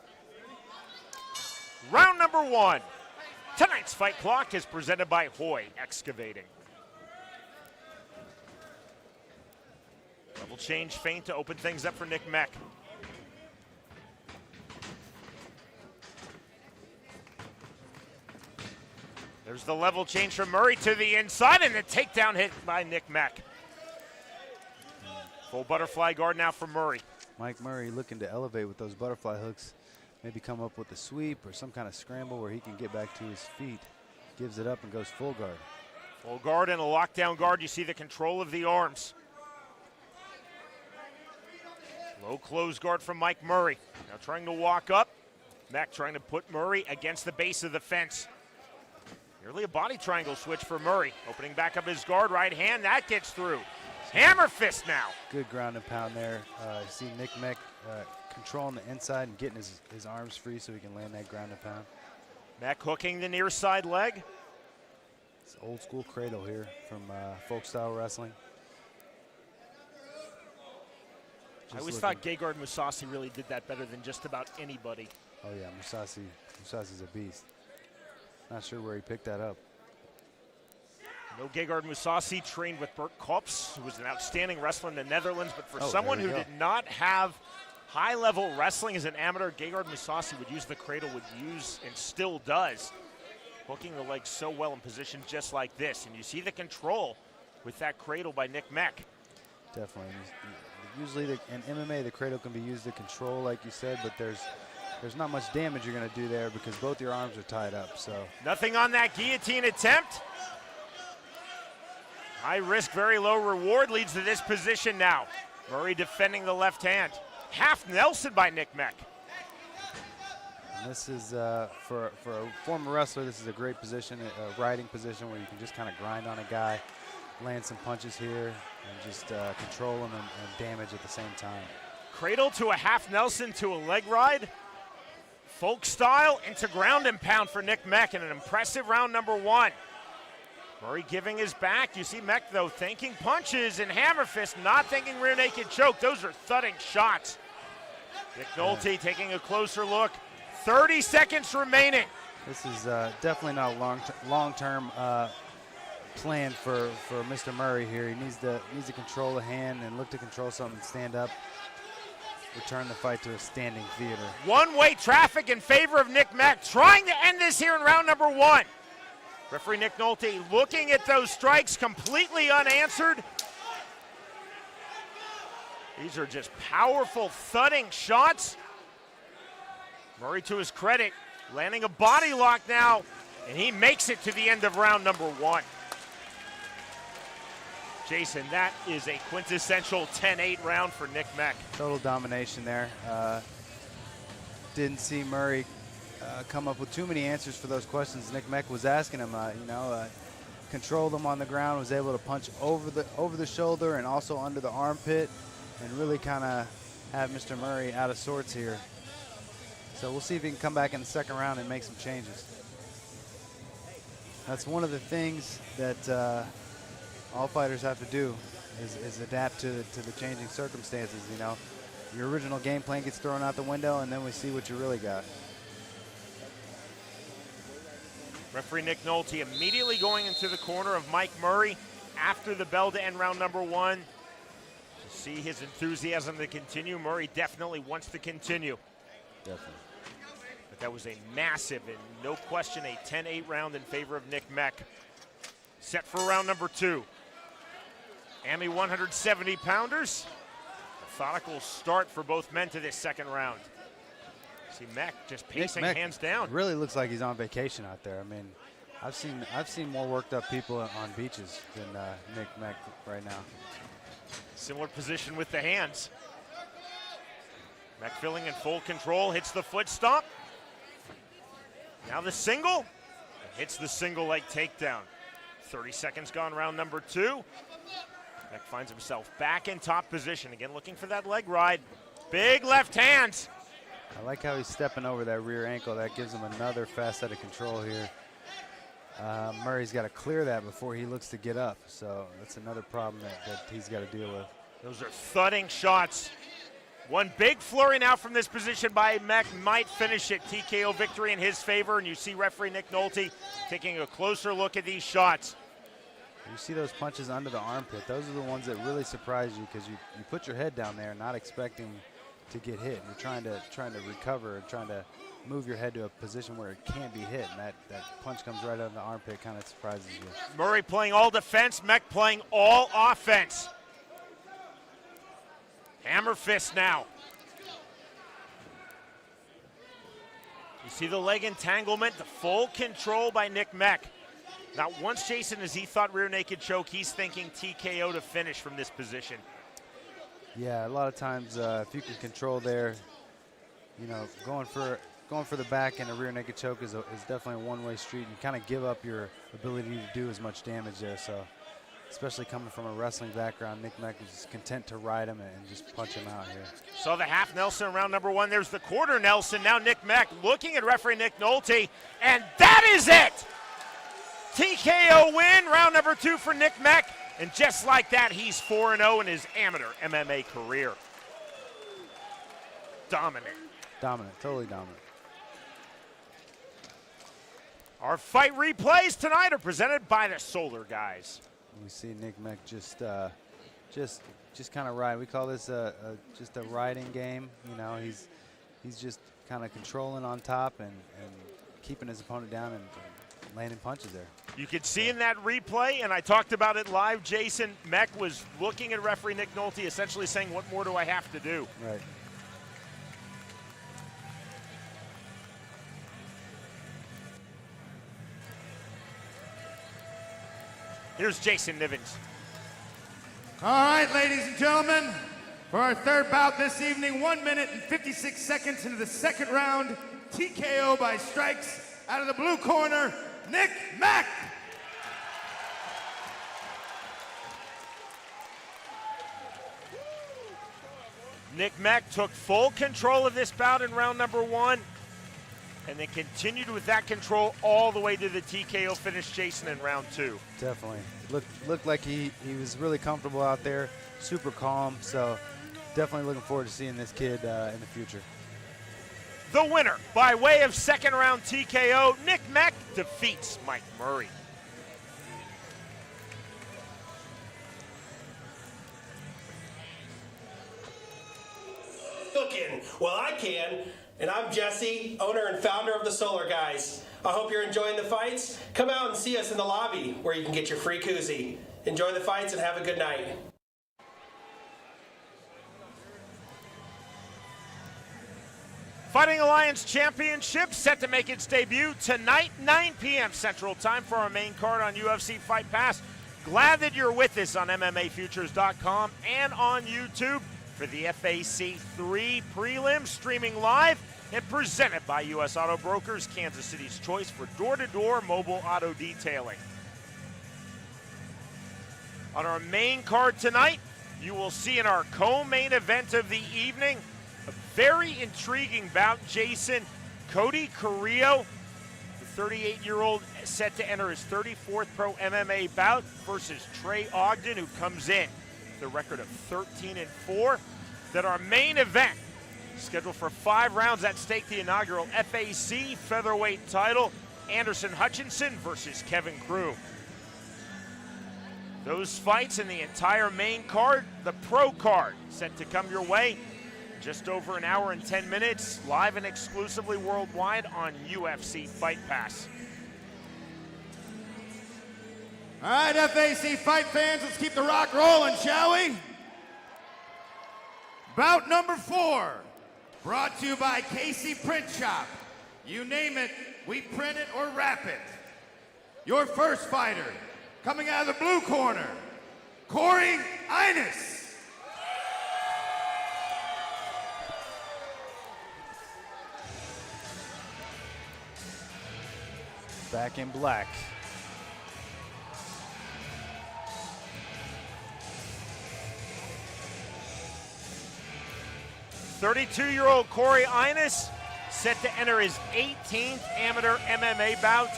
Round number 1. Tonight's fight clock is presented by Hoy Excavating. Level change feint to open things up for Nick Mack. There's the level change from Murray to the inside and the takedown hit by Nick Mack. Full butterfly guard now for Murray. Mike Murray looking to elevate with those butterfly hooks. Maybe come up with a sweep or some kind of scramble where he can get back to his feet. Gives it up and goes full guard. Full guard and a lockdown guard. You see the control of the arms. Low close guard from Mike Murray. Now trying to walk up. Mack trying to put Murray against the base of the fence. Nearly a body triangle switch for Murray. Opening back up his guard, right hand, that gets through. Hammer fist now. Good ground and pound there. You see Nick Mack controlling the inside and getting his arms free so he can land that ground and pound. Mack hooking the near side leg. It's old school cradle here from folk style wrestling. I always thought Gegard Mousasi really did that better than just about anybody. Oh yeah, Mousasi's a beast. Not sure where he picked that up. No, Gegard Mousasi trained with Bert Kops, who was an outstanding wrestler in the Netherlands, but for someone who did not have high-level wrestling as an amateur, Gegard Mousasi would use the cradle, would use and still does, hooking the legs so well in positions just like this. And you see the control with that cradle by Nick Mack. Definitely. Usually in MMA, the cradle can be used to control, like you said, but there's not much damage you're going to do there because both your arms are tied up. So nothing on that guillotine attempt. High risk, very low reward leads to this position now. Murray defending the left hand. Half Nelson by Nick Mack. And this is, for a former wrestler, this is a great position, a riding position where you can just kind of grind on a guy, land some punches here, and just control him and damage at the same time. Cradle to a half Nelson to a leg ride. Folk style into ground and pound for Nick Mack in an impressive round number one. Murray giving his back. You see Mack, though, thinking punches and hammer fist, not thinking rear naked choke. Those are thudding shots. Nick Nolte taking a closer look. 30 seconds remaining. This is definitely not a long-term plan for Mr. Murray here. He needs to control the hand and look to control something and stand up. Return the fight to a standing theater. One-way traffic in favor of Nick Mack, trying to end this here in round number one. Referee Nick Nolte looking at those strikes, completely unanswered. These are just powerful, thudding shots. Murray, to his credit, landing a body lock now, and he makes it to the end of round number one. Jason, that is a quintessential 10-8 round for Nick Mack. Total domination there. Didn't see Murray come up with too many answers for those questions Nick Mack was asking him. Controlled him on the ground, was able to punch over the shoulder and also under the armpit, and really kind of have Mr. Murray out of sorts here. So we'll see if he can come back in the second round and make some changes. That's one of the things that all fighters have to do is adapt to the changing circumstances. You know, your original game plan gets thrown out the window, and then we see what you really got. Referee Nick Nolte immediately going into the corner of Mike Murray after the bell to end round number one. To see his enthusiasm to continue, Murray definitely wants to continue. Definitely. But that was a massive and no question a 10-8 round in favor of Nick Mack. Set for round number two. AMI 170 pounders. Methodical start for both men to this second round. See Mack just pacing hands down. Really looks like he's on vacation out there. I mean, I've seen more worked up people on beaches than Nick Mack right now. Similar position with the hands. Mack feeling in full control, hits the foot stomp. Now the single, hits the single leg takedown. 30 seconds gone, round number two. Mack finds himself back in top position. Again, looking for that leg ride. Big left hands. I like how he's stepping over that rear ankle. That gives him another facet of control here. Murray's got to clear that before he looks to get up. So that's another problem that he's got to deal with. Those are thudding shots. One big flurry now from this position by Mack might finish it. TKO victory in his favor, and you see referee Nick Nolte taking a closer look at these shots. You see those punches under the armpit. Those are the ones that really surprise you because you put your head down there not expecting to get hit. You're trying to recover and trying to move your head to a position where it can't be hit, and that punch comes right under the armpit, kind of surprises you. Murray playing all defense, Mack playing all offense. Hammer fist now. You see the leg entanglement, the full control by Nick Mack. Not once, Jason, as he thought rear naked choke, he's thinking TKO to finish from this position. Yeah, a lot of times if you can control there, you know, going for the back and a rear naked choke is definitely a one-way street. You kind of give up your ability to do as much damage there. So, especially coming from a wrestling background, Nick Mack was content to ride him and just punch him out here. So the half Nelson in round number 1. There's the quarter Nelson. Now Nick Mack looking at referee Nick Nolte, and that is it! TKO win, round number 2 for Nick Mack. And just like that, he's 4-0 in his amateur MMA career. Dominant. Dominant, totally dominant. Our fight replays tonight are presented by the Solar guys. We see Nick Mack just kind of ride. We call this just a riding game. You know, he's just kind of controlling on top and keeping his opponent down and landing punches there. You could see in that replay, and I talked about it live, Jason, Mack was looking at referee Nick Nolte, essentially saying, what more do I have to do? Right. Here's Jason Nivens. All right, ladies and gentlemen, for our third bout this evening, 1 minute and 56 seconds into the second round, TKO by strikes out of the blue corner, Nick Mack. Nick Mack took full control of this bout in round number 1, and then continued with that control all the way to the TKO finish, Jason, in round 2. Definitely. Looked like he was really comfortable out there, super calm, so definitely looking forward to seeing this kid in the future. The winner, by way of second round TKO, Nick Mack defeats Mike Murray. Cooking. Well, I can, and I'm Jesse, owner and founder of the Solar Guys. I hope you're enjoying the fights. Come out and see us in the lobby where you can get your free koozie. Enjoy the fights and have a good night. Fighting Alliance Championship set to make its debut tonight, 9 p.m. Central Time for our main card on UFC Fight Pass. Glad that you're with us on MMAFutures.com and on YouTube for the FAC 3 Prelims, streaming live and presented by U.S. Auto Brokers, Kansas City's choice for door-to-door mobile auto detailing. On our main card tonight, you will see in our co-main event of the evening a very intriguing bout, Jason. Cody Carrillo, the 38-year-old, set to enter his 34th pro MMA bout versus Trey Ogden, who comes in with a record of 13-4. Then our main event, scheduled for 5 rounds at stake, the inaugural FAC featherweight title, Anderson Hutchinson versus Kevin Kroom. Those fights in the entire main card, the pro card, set to come your way just over an hour and 10 minutes, live and exclusively worldwide on UFC Fight Pass. All right, FAC fight fans, let's keep the rock rolling, shall we? Bout number 4, brought to you by Casey Print Shop. You name it, we print it or wrap it. Your first fighter, coming out of the blue corner, Corey Ines. Back in black. "32-year-old Corey Ines set to enter his 18th amateur MMA bout.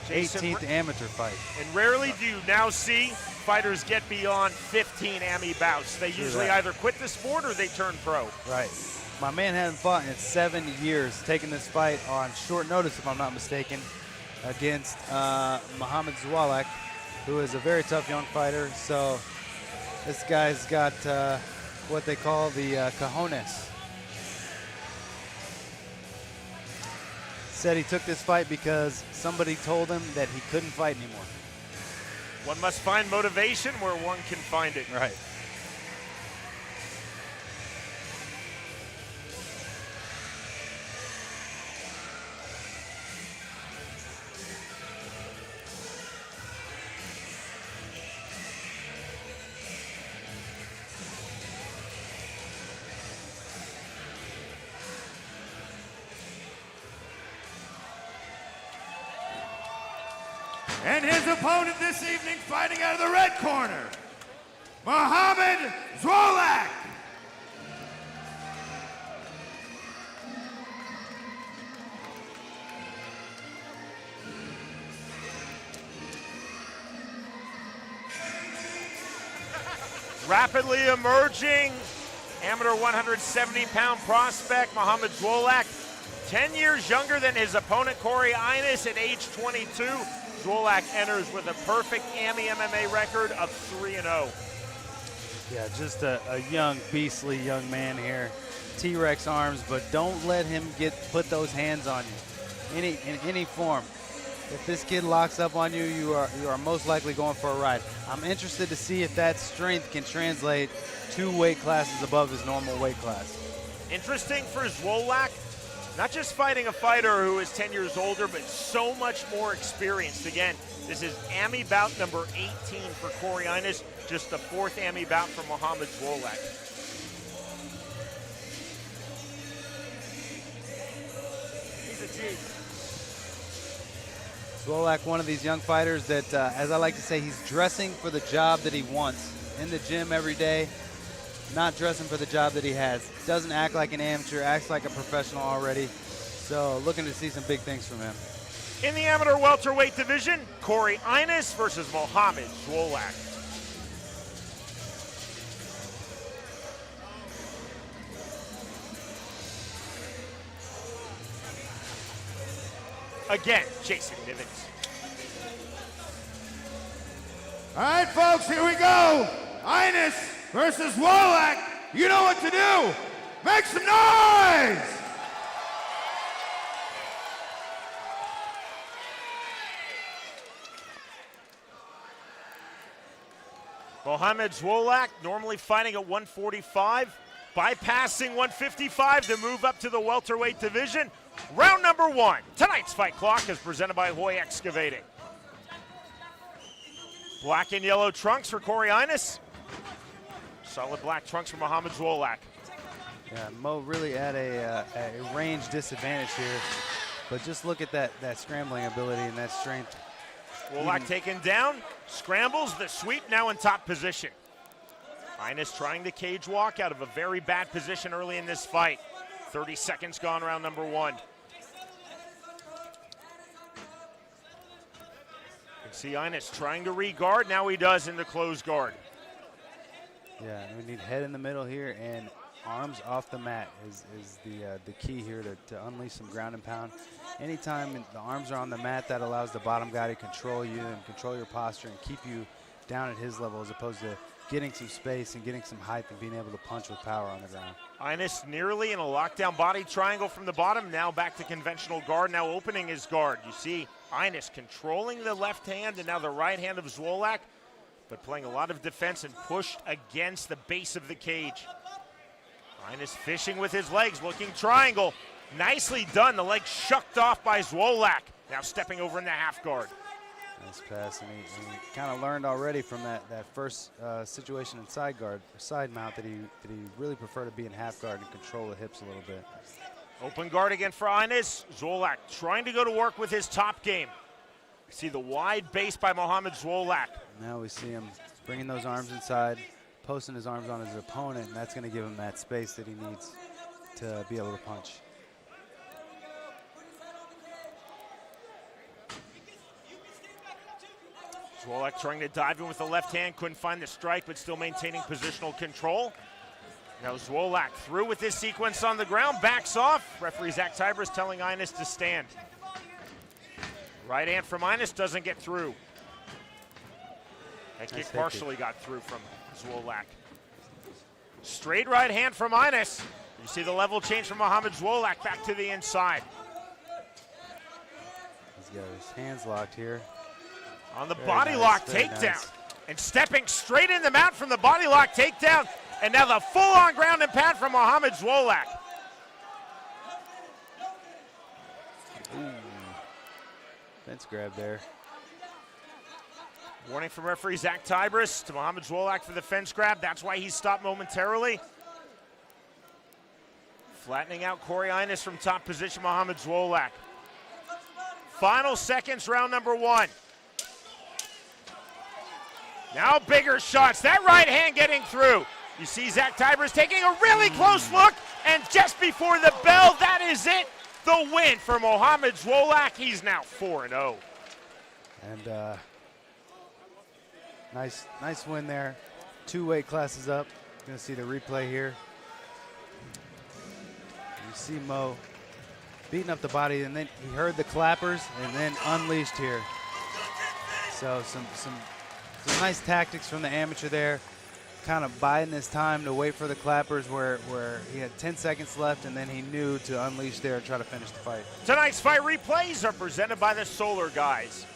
Jason, 18th amateur fight. And rarely do you now see fighters get beyond 15 AMI bouts. They usually either quit the sport or they turn pro. Right. My man hasn't fought in 7 years, taking this fight on short notice, if I'm not mistaken, against Muhammad Zwollak, who is a very tough young fighter. So this guy's got what they call the cojones. Said he took this fight because somebody told him that he couldn't fight anymore. One must find motivation where one can find it. Right. And his opponent this evening, fighting out of the red corner, Muhammad Zwollak. Rapidly emerging amateur 170-pound prospect Muhammad Zwollak, 10 years younger than his opponent Corey Ines at age 22. Zwollak enters with a perfect AMI MMA record of 3-0. Yeah, just a young, beastly young man here. T-Rex arms, but don't let him put those hands on you in any form. If this kid locks up on you, you are most likely going for a ride. I'm interested to see if that strength can translate 2 weight classes above his normal weight class. Interesting for Zwollak, not just fighting a fighter who is 10 years older, but so much more experienced. Again, this is AMI bout number 18 for Corey Ines, just the 4th AMI bout for Muhammad Zwollak. He's a G. Zwollak, one of these young fighters that, as I like to say, he's dressing for the job that he wants. In the gym every day, not dressing for the job that he has. Doesn't act like an amateur, acts like a professional already. So looking to see some big things from him. In the amateur welterweight division, Corey Ines versus Muhammad Zwollak. Again, Jason Nivens. All right, folks, here we go. Ines versus Zwollak. You know what to do. Make some noise! Muhammad Zwollak, normally fighting at 145, bypassing 155 to move up to the welterweight division. Round number 1. Tonight's fight clock is presented by Hoy Excavating. Black and yellow trunks for Corey Ines. Solid black trunks for Muhammad Zwollak. Yeah, Mo really at a range disadvantage here, but just look at that scrambling ability and that strength. Zwollak taken down, scrambles, the sweep now in top position. Ines trying to cage walk out of a very bad position early in this fight. 30 seconds gone, round number 1. You can see Ines trying to re-guard, now he does in the closed guard. Yeah, we need head in the middle here and arms off the mat is the key here to unleash some ground and pound. Anytime the arms are on the mat, that allows the bottom guy to control you and control your posture and keep you down at his level, as opposed to getting some space and getting some height and being able to punch with power on the ground. Ines nearly in a lockdown body triangle from the bottom, now back to conventional guard, now opening his guard. You see Ines controlling the left hand and now the right hand of Zwollak, but playing a lot of defense and pushed against the base of the cage. Ines fishing with his legs, looking triangle. Nicely done, the leg shucked off by Zwollak. Now stepping over in the half guard. Nice pass, and he kind of learned already from that first situation in side guard, or side mount, that he really preferred to be in half guard and control the hips a little bit. Open guard again for Ines. Zwollak trying to go to work with his top game. See the wide base by Muhammad Zwollak. Now we see him bringing those arms inside, posting his arms on his opponent, and that's going to give him that space that he needs to be able to punch. Zwollak trying to dive in with the left hand, couldn't find the strike, but still maintaining positional control. Now Zwollak through with this sequence on the ground, backs off. Referee Zach Tybris telling Ines to stand. Right hand from Ines doesn't get through. That kick partially got through from Zwollak. Straight right hand from Ines. You see the level change from Muhammad Zwollak back to the inside. He's got his hands locked here. On the body lock takedown. And stepping straight in the mount from the body lock takedown. And now the full-on ground and pound from Muhammad Zwollak. Fence grab there. Warning from referee Zach Tybris to Muhammad Zwollak for the fence grab. That's why he stopped momentarily. Flattening out Corey Ines from top position, Muhammad Zwollak. Final seconds, round number 1. Now bigger shots. That right hand getting through. You see Zach Tybers taking a really close look, and just before the bell, that is it. The win for Mohamed Zwollak. He's now 4-0. And nice win there. 2 weight classes up. Gonna see the replay here. You see Mo beating up the body, and then he heard the clappers and then unleashed here. So some nice tactics from the amateur there, kind of biding his time to wait for the clappers where he had 10 seconds left, and then he knew to unleash there and try to finish the fight. Tonight's fight replays are presented by the Solar Guys.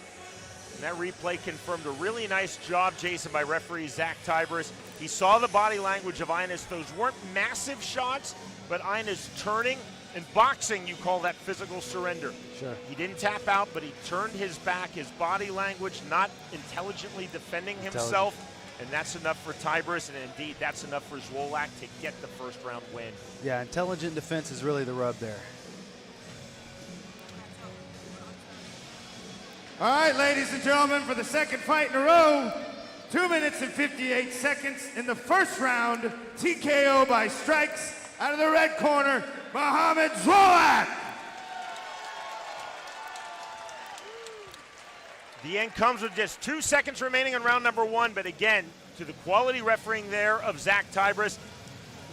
And that replay confirmed a really nice job, Jason, by referee Zach Tybers. He saw the body language of Ines. Those weren't massive shots, but Ines turning. In boxing, you call that physical surrender. Sure. He didn't tap out, but he turned his back, his body language, not intelligently defending himself. And that's enough for Tybers, and indeed, that's enough for Zwollak to get the first round win. Yeah, intelligent defense is really the rub there. All right, ladies and gentlemen, for the second fight in a row, 2 minutes and 58 seconds in the first round, TKO by strikes out of the red corner, Mohamed Zwollak. The end comes with just 2 seconds remaining in round number 1, but again, to the quality refereeing there of Zach Tybers,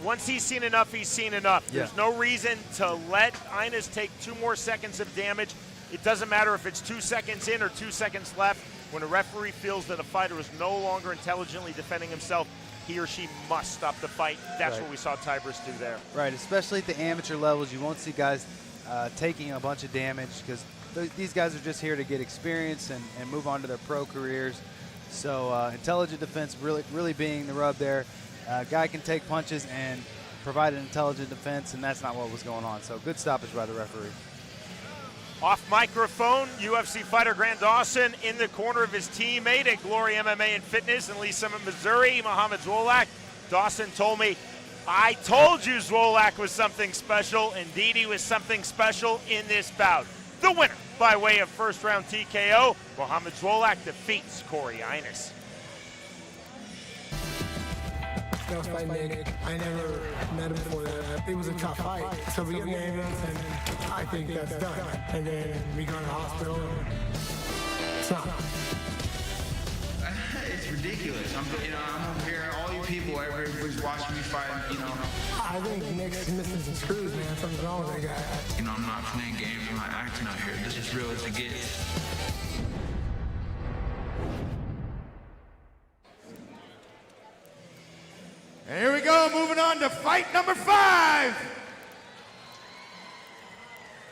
once he's seen enough, he's seen enough. Yeah. There's no reason to let Ines take 2 more seconds of damage. It doesn't matter if it's 2 seconds in or 2 seconds left. When a referee feels that a fighter is no longer intelligently defending himself, he or she must stop the fight. That's Right. what we saw Tybers do there. Right, especially at the amateur levels, you won't see guys taking a bunch of damage because these guys are just here to get experience and move on to their pro careers. So intelligent defense really being the rub there. Guy can take punches and provide an intelligent defense, and that's not what was going on. So good stoppage by the referee. Off microphone, UFC fighter Grant Dawson in the corner of his teammate at Glory MMA and Fitness in Lee Summit, Missouri, Mohamed Zwollak. Dawson told me, I told you Zwollak was something special. Indeed, he was something special in this bout. The winner by way of first round TKO, Mohamed Zwollak defeats Corey Ines. That was fight Nick. I never met him before that. It was a tough fight. So we get the ambulance, and I think that's done. And then we go to the hospital, and it's not. It's ridiculous. I'm over here, all you people, everybody's watching me fight, I think Nick's missing some screws, man. Something's wrong with that guy. I'm not playing games, I'm not acting out here. This is real as it gets. And here we go, moving on to fight number 5.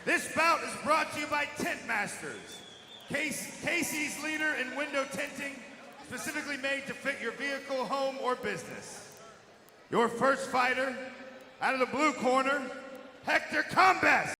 This bout is brought to you by Tent Masters. Casey's leader in window tinting, specifically made to fit your vehicle, home, or business. Your first fighter, out of the blue corner, Hector Combast.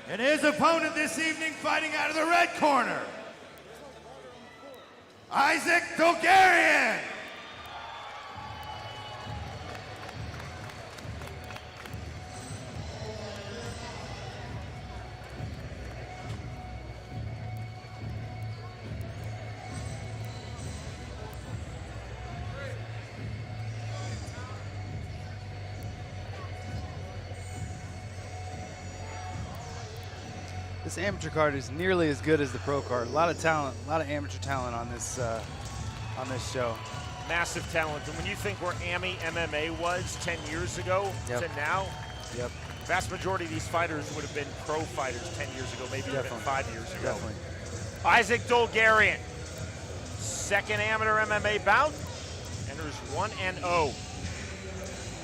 And his opponent this evening, fighting out of the red corner, Dulgarian. This amateur card is nearly as good as the pro card. A lot of talent, a lot of amateur talent on this show. Massive talent. And when you think where AMI MMA was 10 years ago to now, yep, vast majority of these fighters would have been pro fighters 10 years ago, maybe even 5 years ago. Definitely. Isaac Dulgarian, second amateur MMA bout, enters 1-0.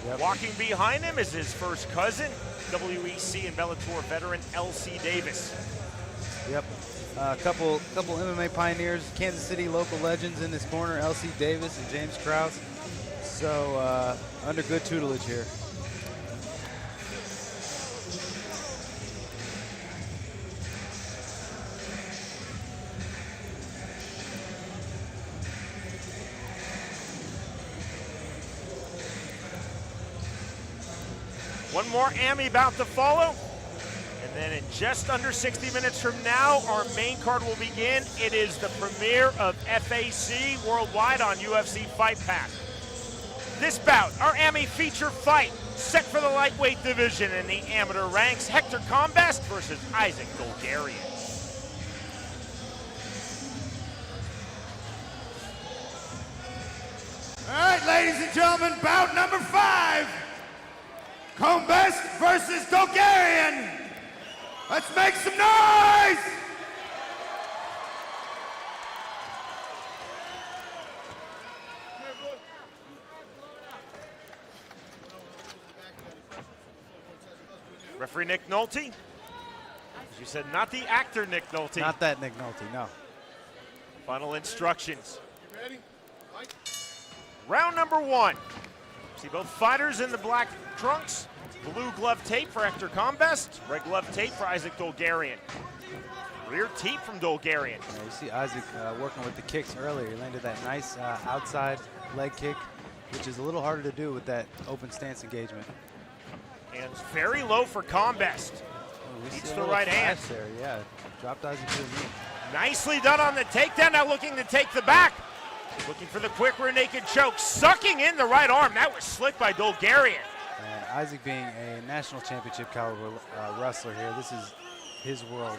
Yep. Walking behind him is his first cousin, WEC and Bellator veteran LC Davis. Yep, a couple MMA pioneers, Kansas City local legends in this corner, LC Davis and James Krause. So under good tutelage here. One more AMI bout to follow. And then in just under 60 minutes from now, our main card will begin. It is the premiere of FAC worldwide on UFC Fight Pass. This bout, our AMI feature fight, set for the lightweight division in the amateur ranks, Hector Combast versus Isaac Dulgarian. All right, ladies and gentlemen, bout number 5. Combast versus Dulgarian. Let's make some noise! Referee Nick Nolte. As you said, not the actor Nick Nolte. Not that Nick Nolte, no. Final instructions. Round number 1. See both fighters in the black trunks. Blue glove tape for Hector Combast. Red glove tape for Isaac Dulgarian. Rear teep from Dulgarian. Yeah, you see Isaac working with the kicks earlier. He landed that nice outside leg kick, which is a little harder to do with that open stance engagement. And very low for Combast. Beats the right hand. There, yeah. Dropped Isaac to the knee. Nicely done on the takedown. Now looking to take the back. Looking for the quick rear naked choke. Sucking in the right arm. That was slick by Dulgarian. And Isaac being a national championship caliber wrestler here, this is his world.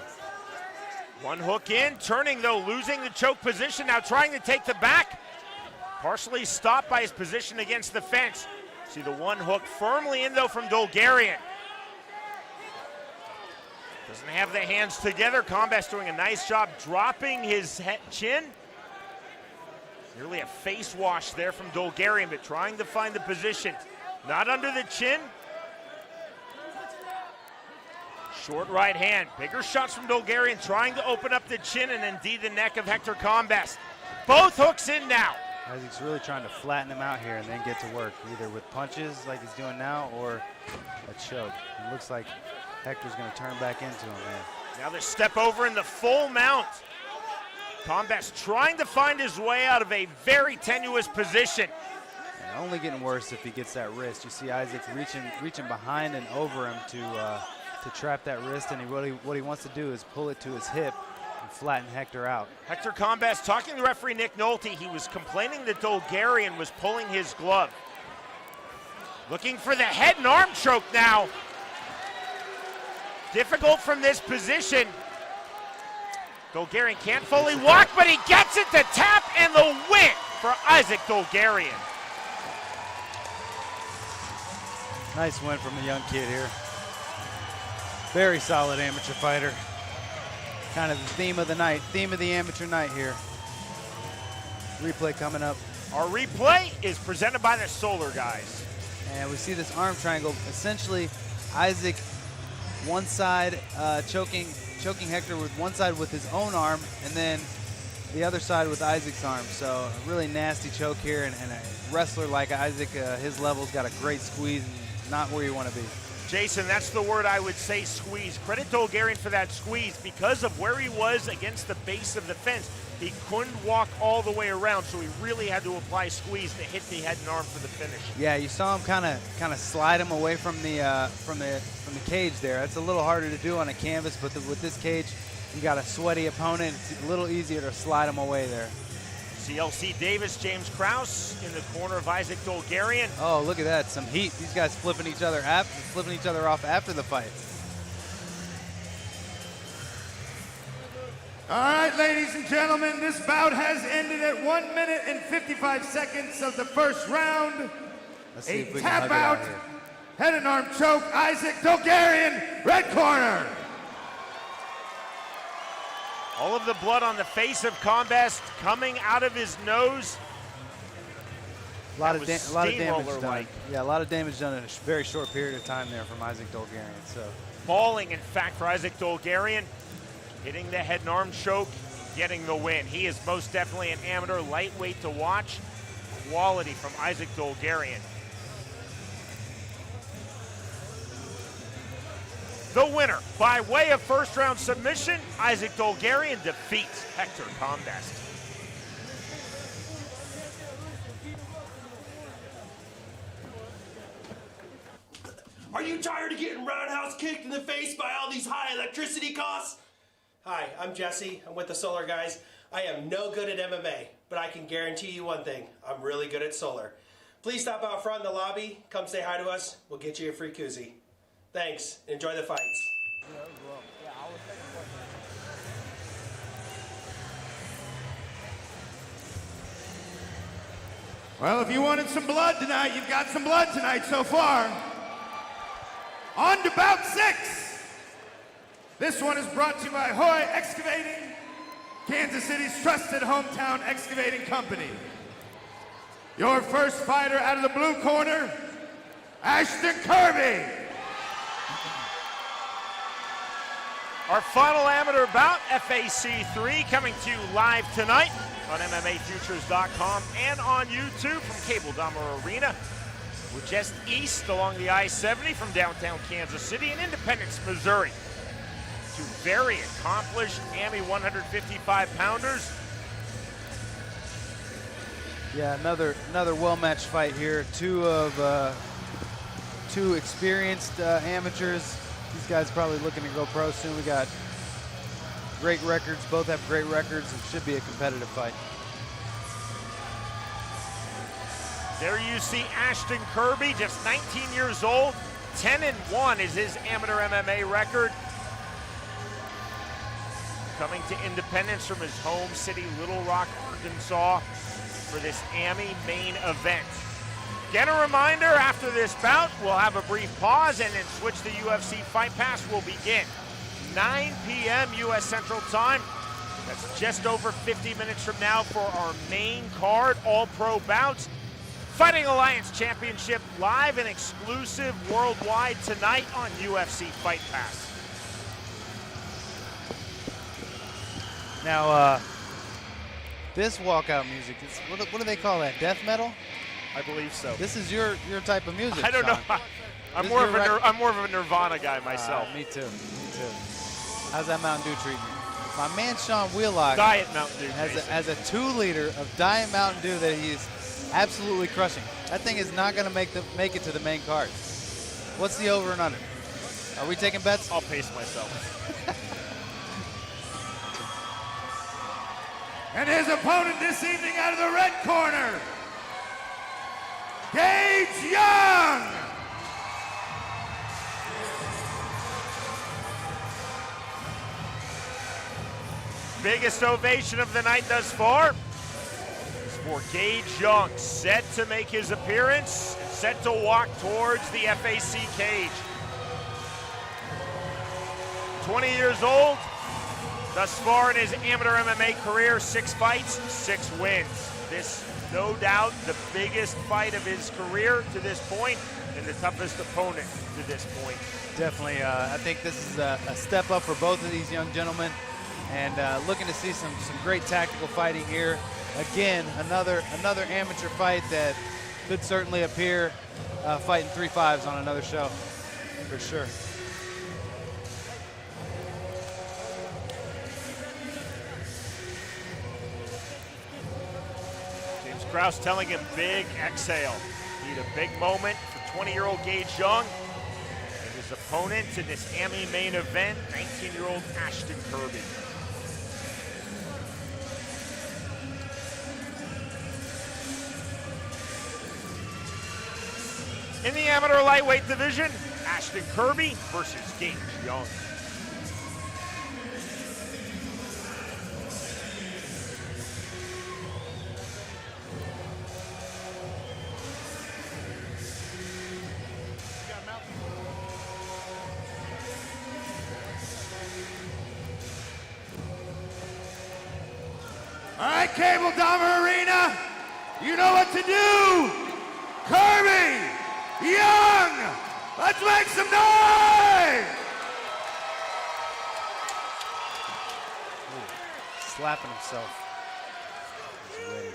One hook in, turning though, losing the choke position. Now trying to take the back. Partially stopped by his position against the fence. See the one hook firmly in though from Dulgarian. Doesn't have the hands together. Combast doing a nice job dropping his chin. Nearly a face wash there from Dulgarian, but trying to find the position. Not under the chin. Short right hand. Bigger shots from Dulgarian, trying to open up the chin and indeed the neck of Hector Combast. Both hooks in now. Isaac's really trying to flatten him out here and then get to work, either with punches like he's doing now or a choke. It looks like Hector's going to turn back into him, man. Now the step over in the full mount. Combast trying to find his way out of a very tenuous position. And only getting worse if he gets that wrist. You see Isaac reaching behind and over him to trap that wrist, and what he wants to do is pull it to his hip and flatten Hector out. Hector Combast talking to referee Nick Nolte. He was complaining that Dulgarian was pulling his glove. Looking for the head and arm choke now. Difficult from this position. Dulgarian can't fully walk, but he gets it to tap and the win for Isaac Dulgarian. Nice win from the young kid here. Very solid amateur fighter. Kind of the theme of the night, theme of the amateur night here. Replay coming up. Our replay is presented by the Solar guys. And we see this arm triangle. Essentially, Isaac one side choking Hector with one side with his own arm, and then the other side with Isaac's arm. So a really nasty choke here, and a wrestler like Isaac, his level's got a great squeeze, and not where you want to be. Jason, that's the word I would say, squeeze. Credit Dulgarian for that squeeze. Because of where he was against the base of the fence, he couldn't walk all the way around, so he really had to apply squeeze to hit the head and arm for the finish. Yeah, you saw him kind of slide him away from the cage there. That's a little harder to do on a canvas, but with this cage, you got a sweaty opponent. It's a little easier to slide him away there. CLC Davis, James Krause in the corner of Isaac Dulgarian. Oh, look at that, some heat. These guys flipping each other off after the fight. All right, ladies and gentlemen, this bout has ended at 1 minute and 55 seconds of the first round. Let's see if we can tap hug it out, here. head and arm choke, Isaac Dulgarian, red corner. All of the blood on the face of Combast coming out of his nose. A lot of damage steamroller-like. done. Yeah, a lot of damage done in a very short period of time there from Isaac Dulgarian. So Falling, in fact, for Isaac Dulgarian. Hitting the head and arm choke, getting the win. He is most definitely an amateur lightweight to watch. Quality from Isaac Dulgarian. The winner, by way of first round submission, Isaac Dulgarian defeats Hector Combast. Are you tired of getting roundhouse kicked in the face by all these high electricity costs? Hi, I'm Jesse. I'm with the Solar guys. I am no good at MMA, but I can guarantee you one thing. I'm really good at Solar. Please stop out front in the lobby. Come say hi to us. We'll get you a free koozie. Thanks. Enjoy the fights. Well, if you wanted some blood tonight, you've got some blood tonight so far. On to bout 6. This one is brought to you by Hoy Excavating, Kansas City's trusted hometown excavating company. Your first fighter out of the blue corner, Ashton Kirby. Our final amateur bout, FAC 3, coming to you live tonight on MMAFutures.com and on YouTube from Cable Dommer Arena. We're just east along the I-70 from downtown Kansas City in Independence, Missouri. Two very accomplished AMI 155-pounders. yeah, another well-matched fight here. Two experienced amateurs. These guys probably looking to go pro soon. We got great records. Both have great records. It should be a competitive fight. There you see Ashton Kirby, just 19 years old. 10-1 is his amateur MMA record. Coming to Independence from his home city, Little Rock, Arkansas, for this AMI main event. Again, a reminder, after this bout, we'll have a brief pause and then switch the UFC Fight Pass will begin. 9 p.m. U.S. Central Time. That's just over 50 minutes from now for our main card, all-pro bouts. Fighting Alliance Championship live and exclusive worldwide tonight on UFC Fight Pass. Now, this walkout music, is, what do they call that, death metal? I believe so. This is your type of music, I don't Sean. know. I'm more of a Nirvana guy myself. Me too. How's that Mountain Dew treating you? My man Sean Wheelock Diet Mountain Dew has a 2-liter of Diet Mountain Dew that he's absolutely crushing. That thing is not going to make it to the main card. What's the over and under? Are we taking bets? I'll pace myself. And his opponent this evening out of the red corner, Gage Young. Biggest ovation of the night thus far is for Gage Young, set to make his appearance and set to walk towards the FAC cage. 20 years old, thus far in his amateur MMA career, 6 fights, 6 wins. This, no doubt, the biggest fight of his career to this point and the toughest opponent to this point. Definitely. I think this is a step up for both of these young gentlemen, and looking to see some great tactical fighting here. Again, another amateur fight that could certainly appear fighting 3-5s on another show. For sure. James Krause telling him big exhale. Need a big moment for 20-year-old Gage Young and his opponent in this AMI main event, 19-year-old Ashton Kirby. In the amateur lightweight division, Ashton Kirby versus Gage Young. All right, Cable Dahmer Arena, you know what to do. Kirby Young, let's make some noise! Ooh, slapping himself. He's ready.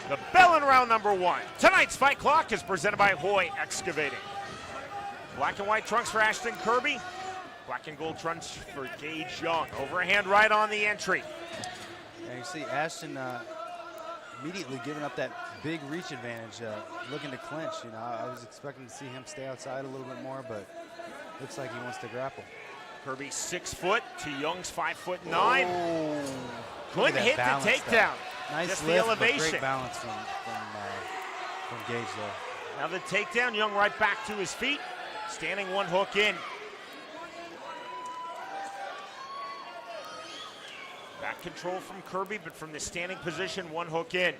The bell in round number 1. Tonight's fight clock is presented by Hoy Excavating. Black and white trunks for Ashton Kirby. Black and gold trunks for Gage Young. Overhand right on the entry. And you see Ashton immediately giving up that big reach advantage, looking to clinch. You know, I was expecting to see him stay outside a little bit more, but looks like he wants to grapple. Kirby 6 foot to Young's 5'9". Oh, couldn't hit the takedown. Nice just lift, the elevation. but great balance from Gage there. Now the takedown, Young right back to his feet, standing one hook in. Back control from Kirby, but from the standing position, one hook in.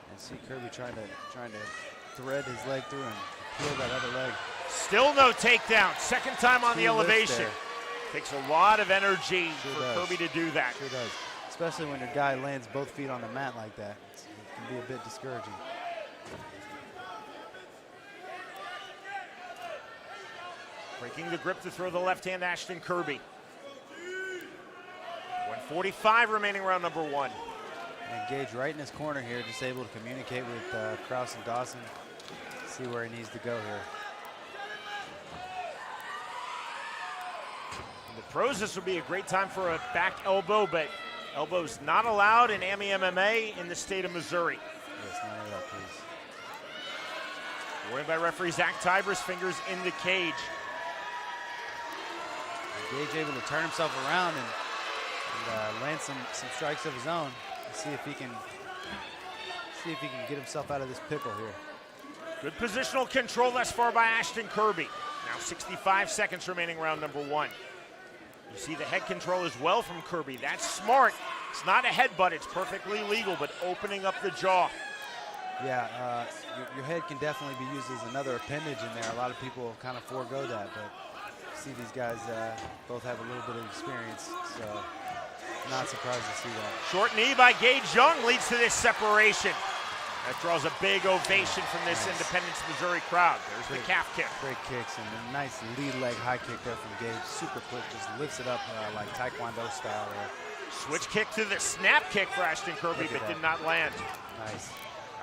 And see Kirby trying to thread his leg through and peel that other leg. Still no takedown. Second time on the elevation. Takes a lot of energy for Kirby to do that. Sure does. Especially when your guy lands both feet on the mat like that. It can be a bit discouraging. Breaking the grip to throw the left hand, Ashton Kirby. 1:45 remaining round number 1. And Gage right in his corner here, just able to communicate with Krause and Dawson. See where he needs to go here. The pros, this would be a great time for a back elbow, but elbows not allowed in AMI MMA in the state of Missouri. Yes, none of that, please. Warned by referee Zach Tybers, fingers in the cage. And Gage able to turn himself around and land some strikes of his own. Let's see if he can get himself out of this pickle here. Good positional control thus far by Ashton Kirby. Now 65 seconds remaining round number 1. You see the head control as well from Kirby. That's smart. It's not a headbutt. It's perfectly legal, but opening up the jaw. Yeah, your head can definitely be used as another appendage in there. A lot of people kind of forego that, but see these guys both have a little bit of experience, so not surprised to see that. Short knee by Gage Young leads to this separation. That draws a big ovation from this Independence, Missouri crowd. There's the calf kick. Great kicks and a nice lead leg high kick there from Gage. Super quick, just lifts it up like Taekwondo style there. Switch kick to the snap kick for Ashton Kirby, but did not land. Nice.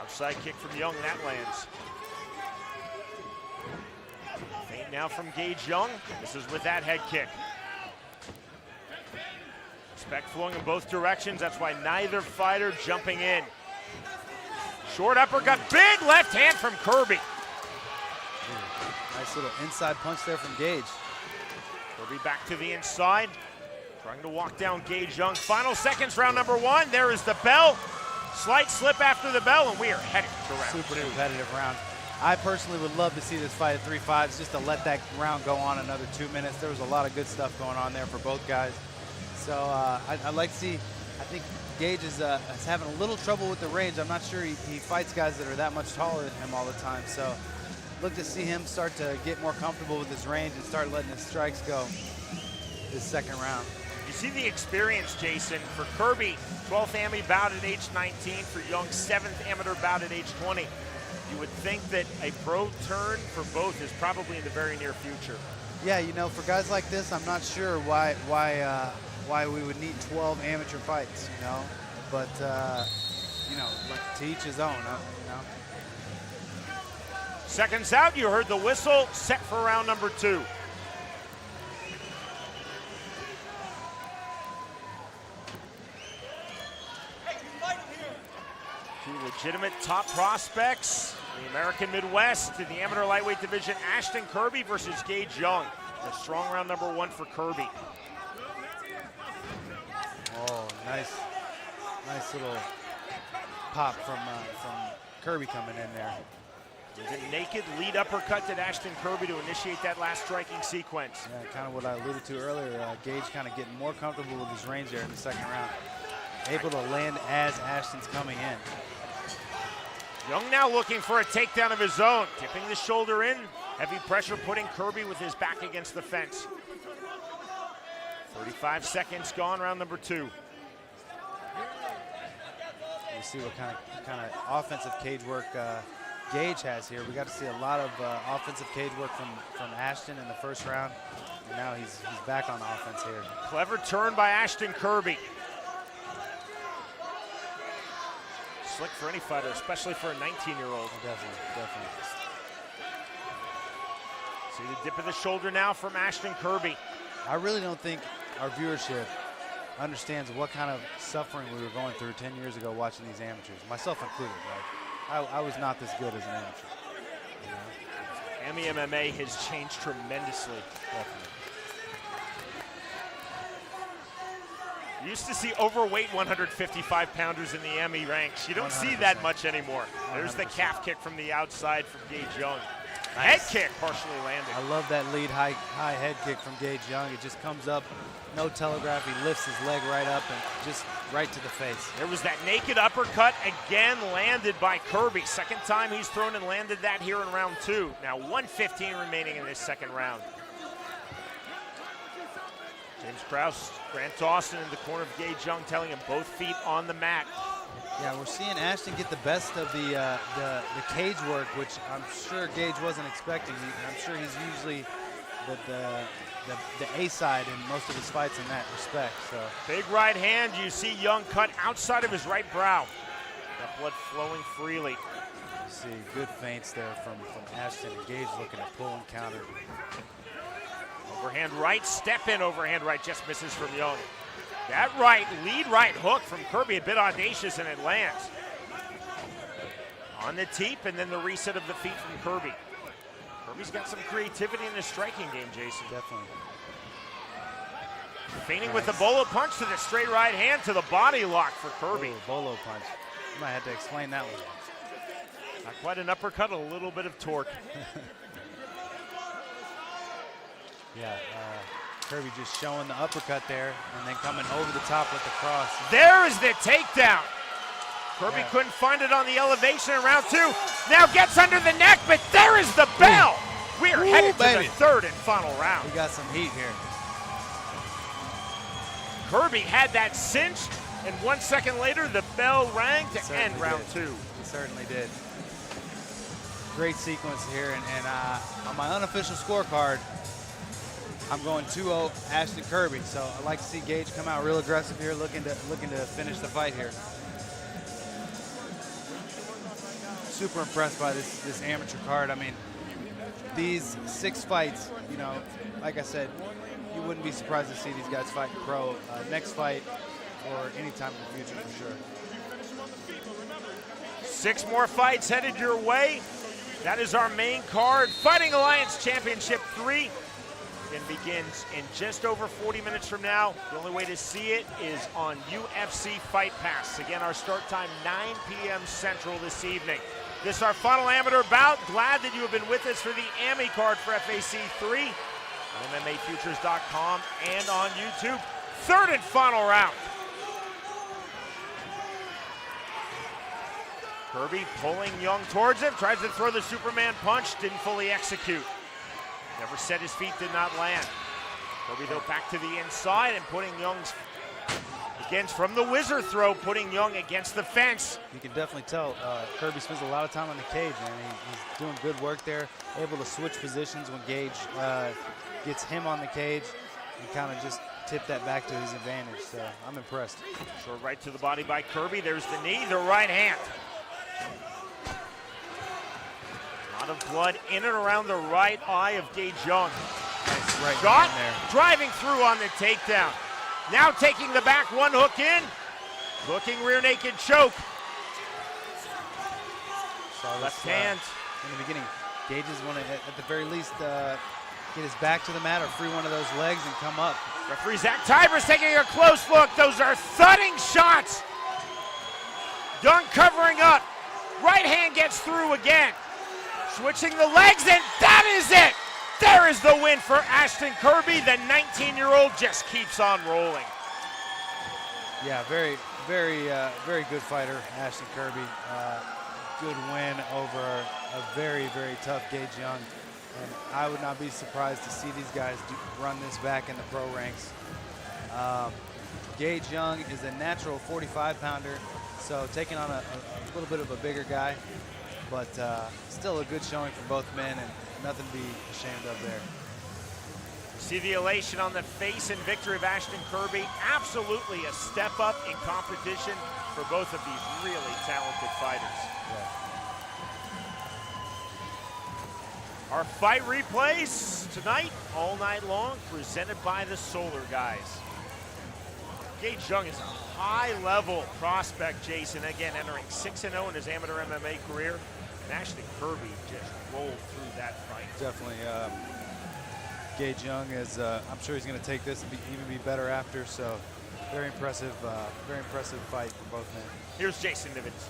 Outside kick from Young, that lands. Feint now from Gage Young. This is with that head kick. Respect flowing in both directions. That's why neither fighter jumping in. Short uppercut, big left hand from Kirby. Nice little inside punch there from Gage. Kirby back to the inside, trying to walk down Gage Young. Final seconds, round number 1. There is the bell. Slight slip after the bell, and we are heading to round 2. Super competitive round. I personally would love to see this fight at 3-5s, just to let that round go on another 2 minutes. There was a lot of good stuff going on there for both guys. So I'd like to see, I think Gage is having a little trouble with the range. I'm not sure he fights guys that are that much taller than him all the time. So look to see him start to get more comfortable with his range and start letting his strikes go this second round. You see the experience, Jason. For Kirby, 12th AMI bout at age 19. For Young, 7th amateur bout at age 20. You would think that a pro turn for both is probably in the very near future. Yeah, you know, for guys like this, I'm not sure why we would need 12 amateur fights, you know. But you know, to each his own, you know. Seconds out, you heard the whistle, set for round number 2. Two legitimate top prospects in the American Midwest in the amateur lightweight division. Ashton Kirby versus Gage Young. A strong round number 1 for Kirby. Oh, nice little pop from Kirby coming in there. The naked lead uppercut to Ashton Kirby to initiate that last striking sequence. Yeah, kind of what I alluded to earlier. Gage kind of getting more comfortable with his range there in the second round. Able to land as Ashton's coming in. Young now looking for a takedown of his own. Tipping the shoulder in. Heavy pressure putting Kirby with his back against the fence. 35 seconds gone, round number 2. We'll see what kind of offensive cage work Gage has here. We got to see a lot of offensive cage work from Ashton in the first round. And now he's back on offense here. Clever turn by Ashton Kirby. Slick for any fighter, especially for a 19-year-old. Definitely. See the dip of the shoulder now from Ashton Kirby. I really don't think our viewership understands what kind of suffering we were going through 10 years ago watching these amateurs, myself included. Right? I was not this good as an amateur. You know? MMA has changed tremendously. Definitely. You used to see overweight 155-pounders in the AMI ranks. You don't 100%. See that much anymore. There's 100%. The calf kick from the outside from Gage Young. Nice. Head kick partially landed. I love that lead high head kick from Gage Young. It just comes up, no telegraph. He lifts his leg right up and just right to the face. There was that naked uppercut again landed by Kirby. Second time he's thrown and landed that here in round 2. Now 1:15 remaining in this second round. James Krause, Grant Dawson in the corner of Gage Young, telling him both feet on the mat. Yeah, we're seeing Ashton get the best of the cage work, which I'm sure Gage wasn't expecting. I'm sure he's usually the A side in most of his fights in that respect. So big right hand. You see Young cut outside of his right brow. That blood flowing freely. You see good feints there from Ashton, and Gage looking to pull and counter. Overhand right, step in overhand right, just misses from Young. That right, lead right hook from Kirby, a bit audacious, and it lands. On the teep, and then the reset of the feet from Kirby. Kirby's got some creativity in his striking game, Jason. Definitely. Feigning with the bolo punch to the straight right hand to the body lock for Kirby. Ooh, bolo punch. You might have to explain that one. Not quite an uppercut, a little bit of torque. Yeah, Kirby just showing the uppercut there and then coming over the top with the cross. There is the takedown. Kirby couldn't find it on the elevation in round 2. Now gets under the neck, but there is the bell. We are headed to the third and final round. We got some heat here. Kirby had that cinched, and 1 second later, the bell rang to end round 2. He certainly did. Great sequence here, and on my unofficial scorecard, I'm going 2-0 Ashton Kirby, so I'd like to see Gage come out real aggressive here, looking to finish the fight here. Super impressed by this amateur card. I mean, these 6 fights, you know, like I said, you wouldn't be surprised to see these guys fight pro next fight or any time in the future for sure. 6 more fights headed your way. That is our main card. Fighting Alliance Championship 3. It begins in just over 40 minutes from now. The only way to see it is on UFC Fight Pass. Again, our start time 9 p.m. Central this evening. This is our final amateur bout. Glad that you have been with us for the AMI card for FAC 3 on MMAFutures.com and on YouTube. Third and final round. Kirby pulling Young towards him, tries to throw the Superman punch, didn't fully execute. Never set his feet, did not land. Kirby though back to the inside and putting Young's against from the whizzer throw, putting Young against the fence. You can definitely tell Kirby spends a lot of time on the cage, man. He's doing good work there, able to switch positions when Gage gets him on the cage and kind of just tip that back to his advantage. So I'm impressed. Short right to the body by Kirby. There's the knee, the right hand. A lot of blood in and around the right eye of Gage Young. Nice right shot, hand there. driving through on the takedown. Now taking the back, one hook in. Looking rear naked choke. Left hand. In the beginning, Gage is want to, at the very least, get his back to the mat or free one of those legs and come up. Referee Zach Tybers taking a close look. Those are thudding shots. Young covering up. Right hand gets through again. Switching the legs, and that is it. There is the win for Ashton Kirby. The 19-year-old just keeps on rolling. Yeah, very good fighter, Ashton Kirby. Good win over a very, very tough Gage Young. And I would not be surprised to see these guys run this back in the pro ranks. Gage Young is a natural 45-pounder, so taking on a little bit of a bigger guy, but still a good showing for both men and nothing to be ashamed of there. See the elation on the face and victory of Ashton Kirby. Absolutely a step up in competition for both of these really talented fighters. Yeah. Our fight replays tonight, all night long, presented by the Solar guys. Gage Young is a high-level prospect, Jason. Again, entering 6-0 in his amateur MMA career. And Ashton Kirby just rolled through that fight. Definitely. Gage Young is, I'm sure he's going to take this and even be better after. So very impressive fight for both men. Here's Jason Nivens.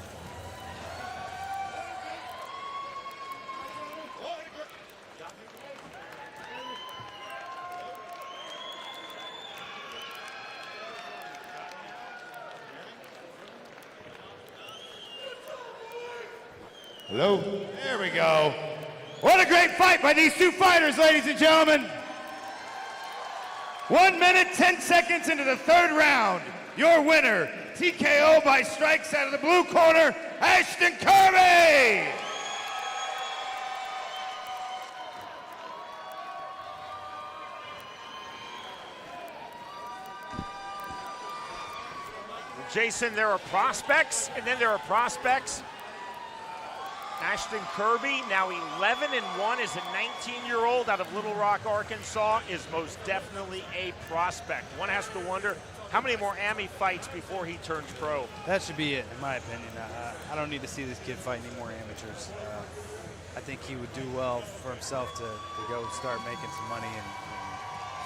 Hello? There we go. What a great fight by these two fighters, ladies and gentlemen. 1 minute, 10 seconds into the third round. Your winner, TKO by strikes out of the blue corner, Ashton Kirby. Jason, there are prospects, and then there are prospects. Ashton Kirby, now 11-1 as a 19-year-old out of Little Rock, Arkansas, is most definitely a prospect. One has to wonder how many more AMI fights before he turns pro. That should be it, in my opinion. I don't need to see this kid fight any more amateurs. I think he would do well for himself to go start making some money and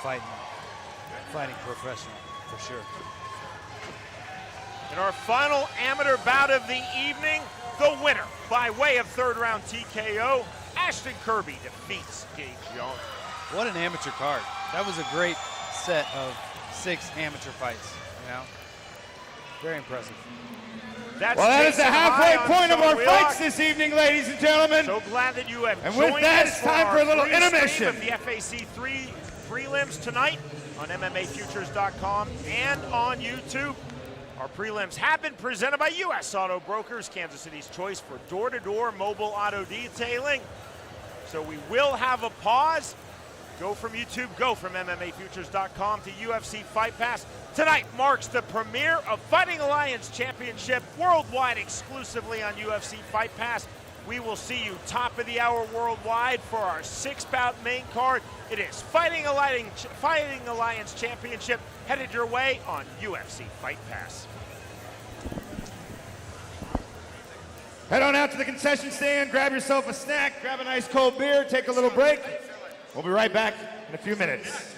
fighting professional, for sure. In our final amateur bout of the evening, the winner by way of third round TKO, Ashton Kirby defeats Gage Young. What an amateur card. That was a great set of 6 amateur fights, you know? Very impressive. That's well, that is the halfway point of our Zwollak. Fights this evening, ladies and gentlemen. So glad that you have and joined with that, us it's time for a little free intermission of the FAC 3 prelims tonight on MMAFutures.com and on YouTube. Our prelims have been presented by U.S. Auto Brokers, Kansas City's choice for door-to-door mobile auto detailing. So we will have a pause. Go from YouTube, go from MMAFutures.com to UFC Fight Pass. Tonight marks the premiere of Fighting Alliance Championship worldwide exclusively on UFC Fight Pass. We will see you top of the hour worldwide for our 6-bout main card. It is Fighting Alliance Championship headed your way on UFC Fight Pass. Head on out to the concession stand, grab yourself a snack, grab a nice cold beer, take a little break. We'll be right back in a few minutes.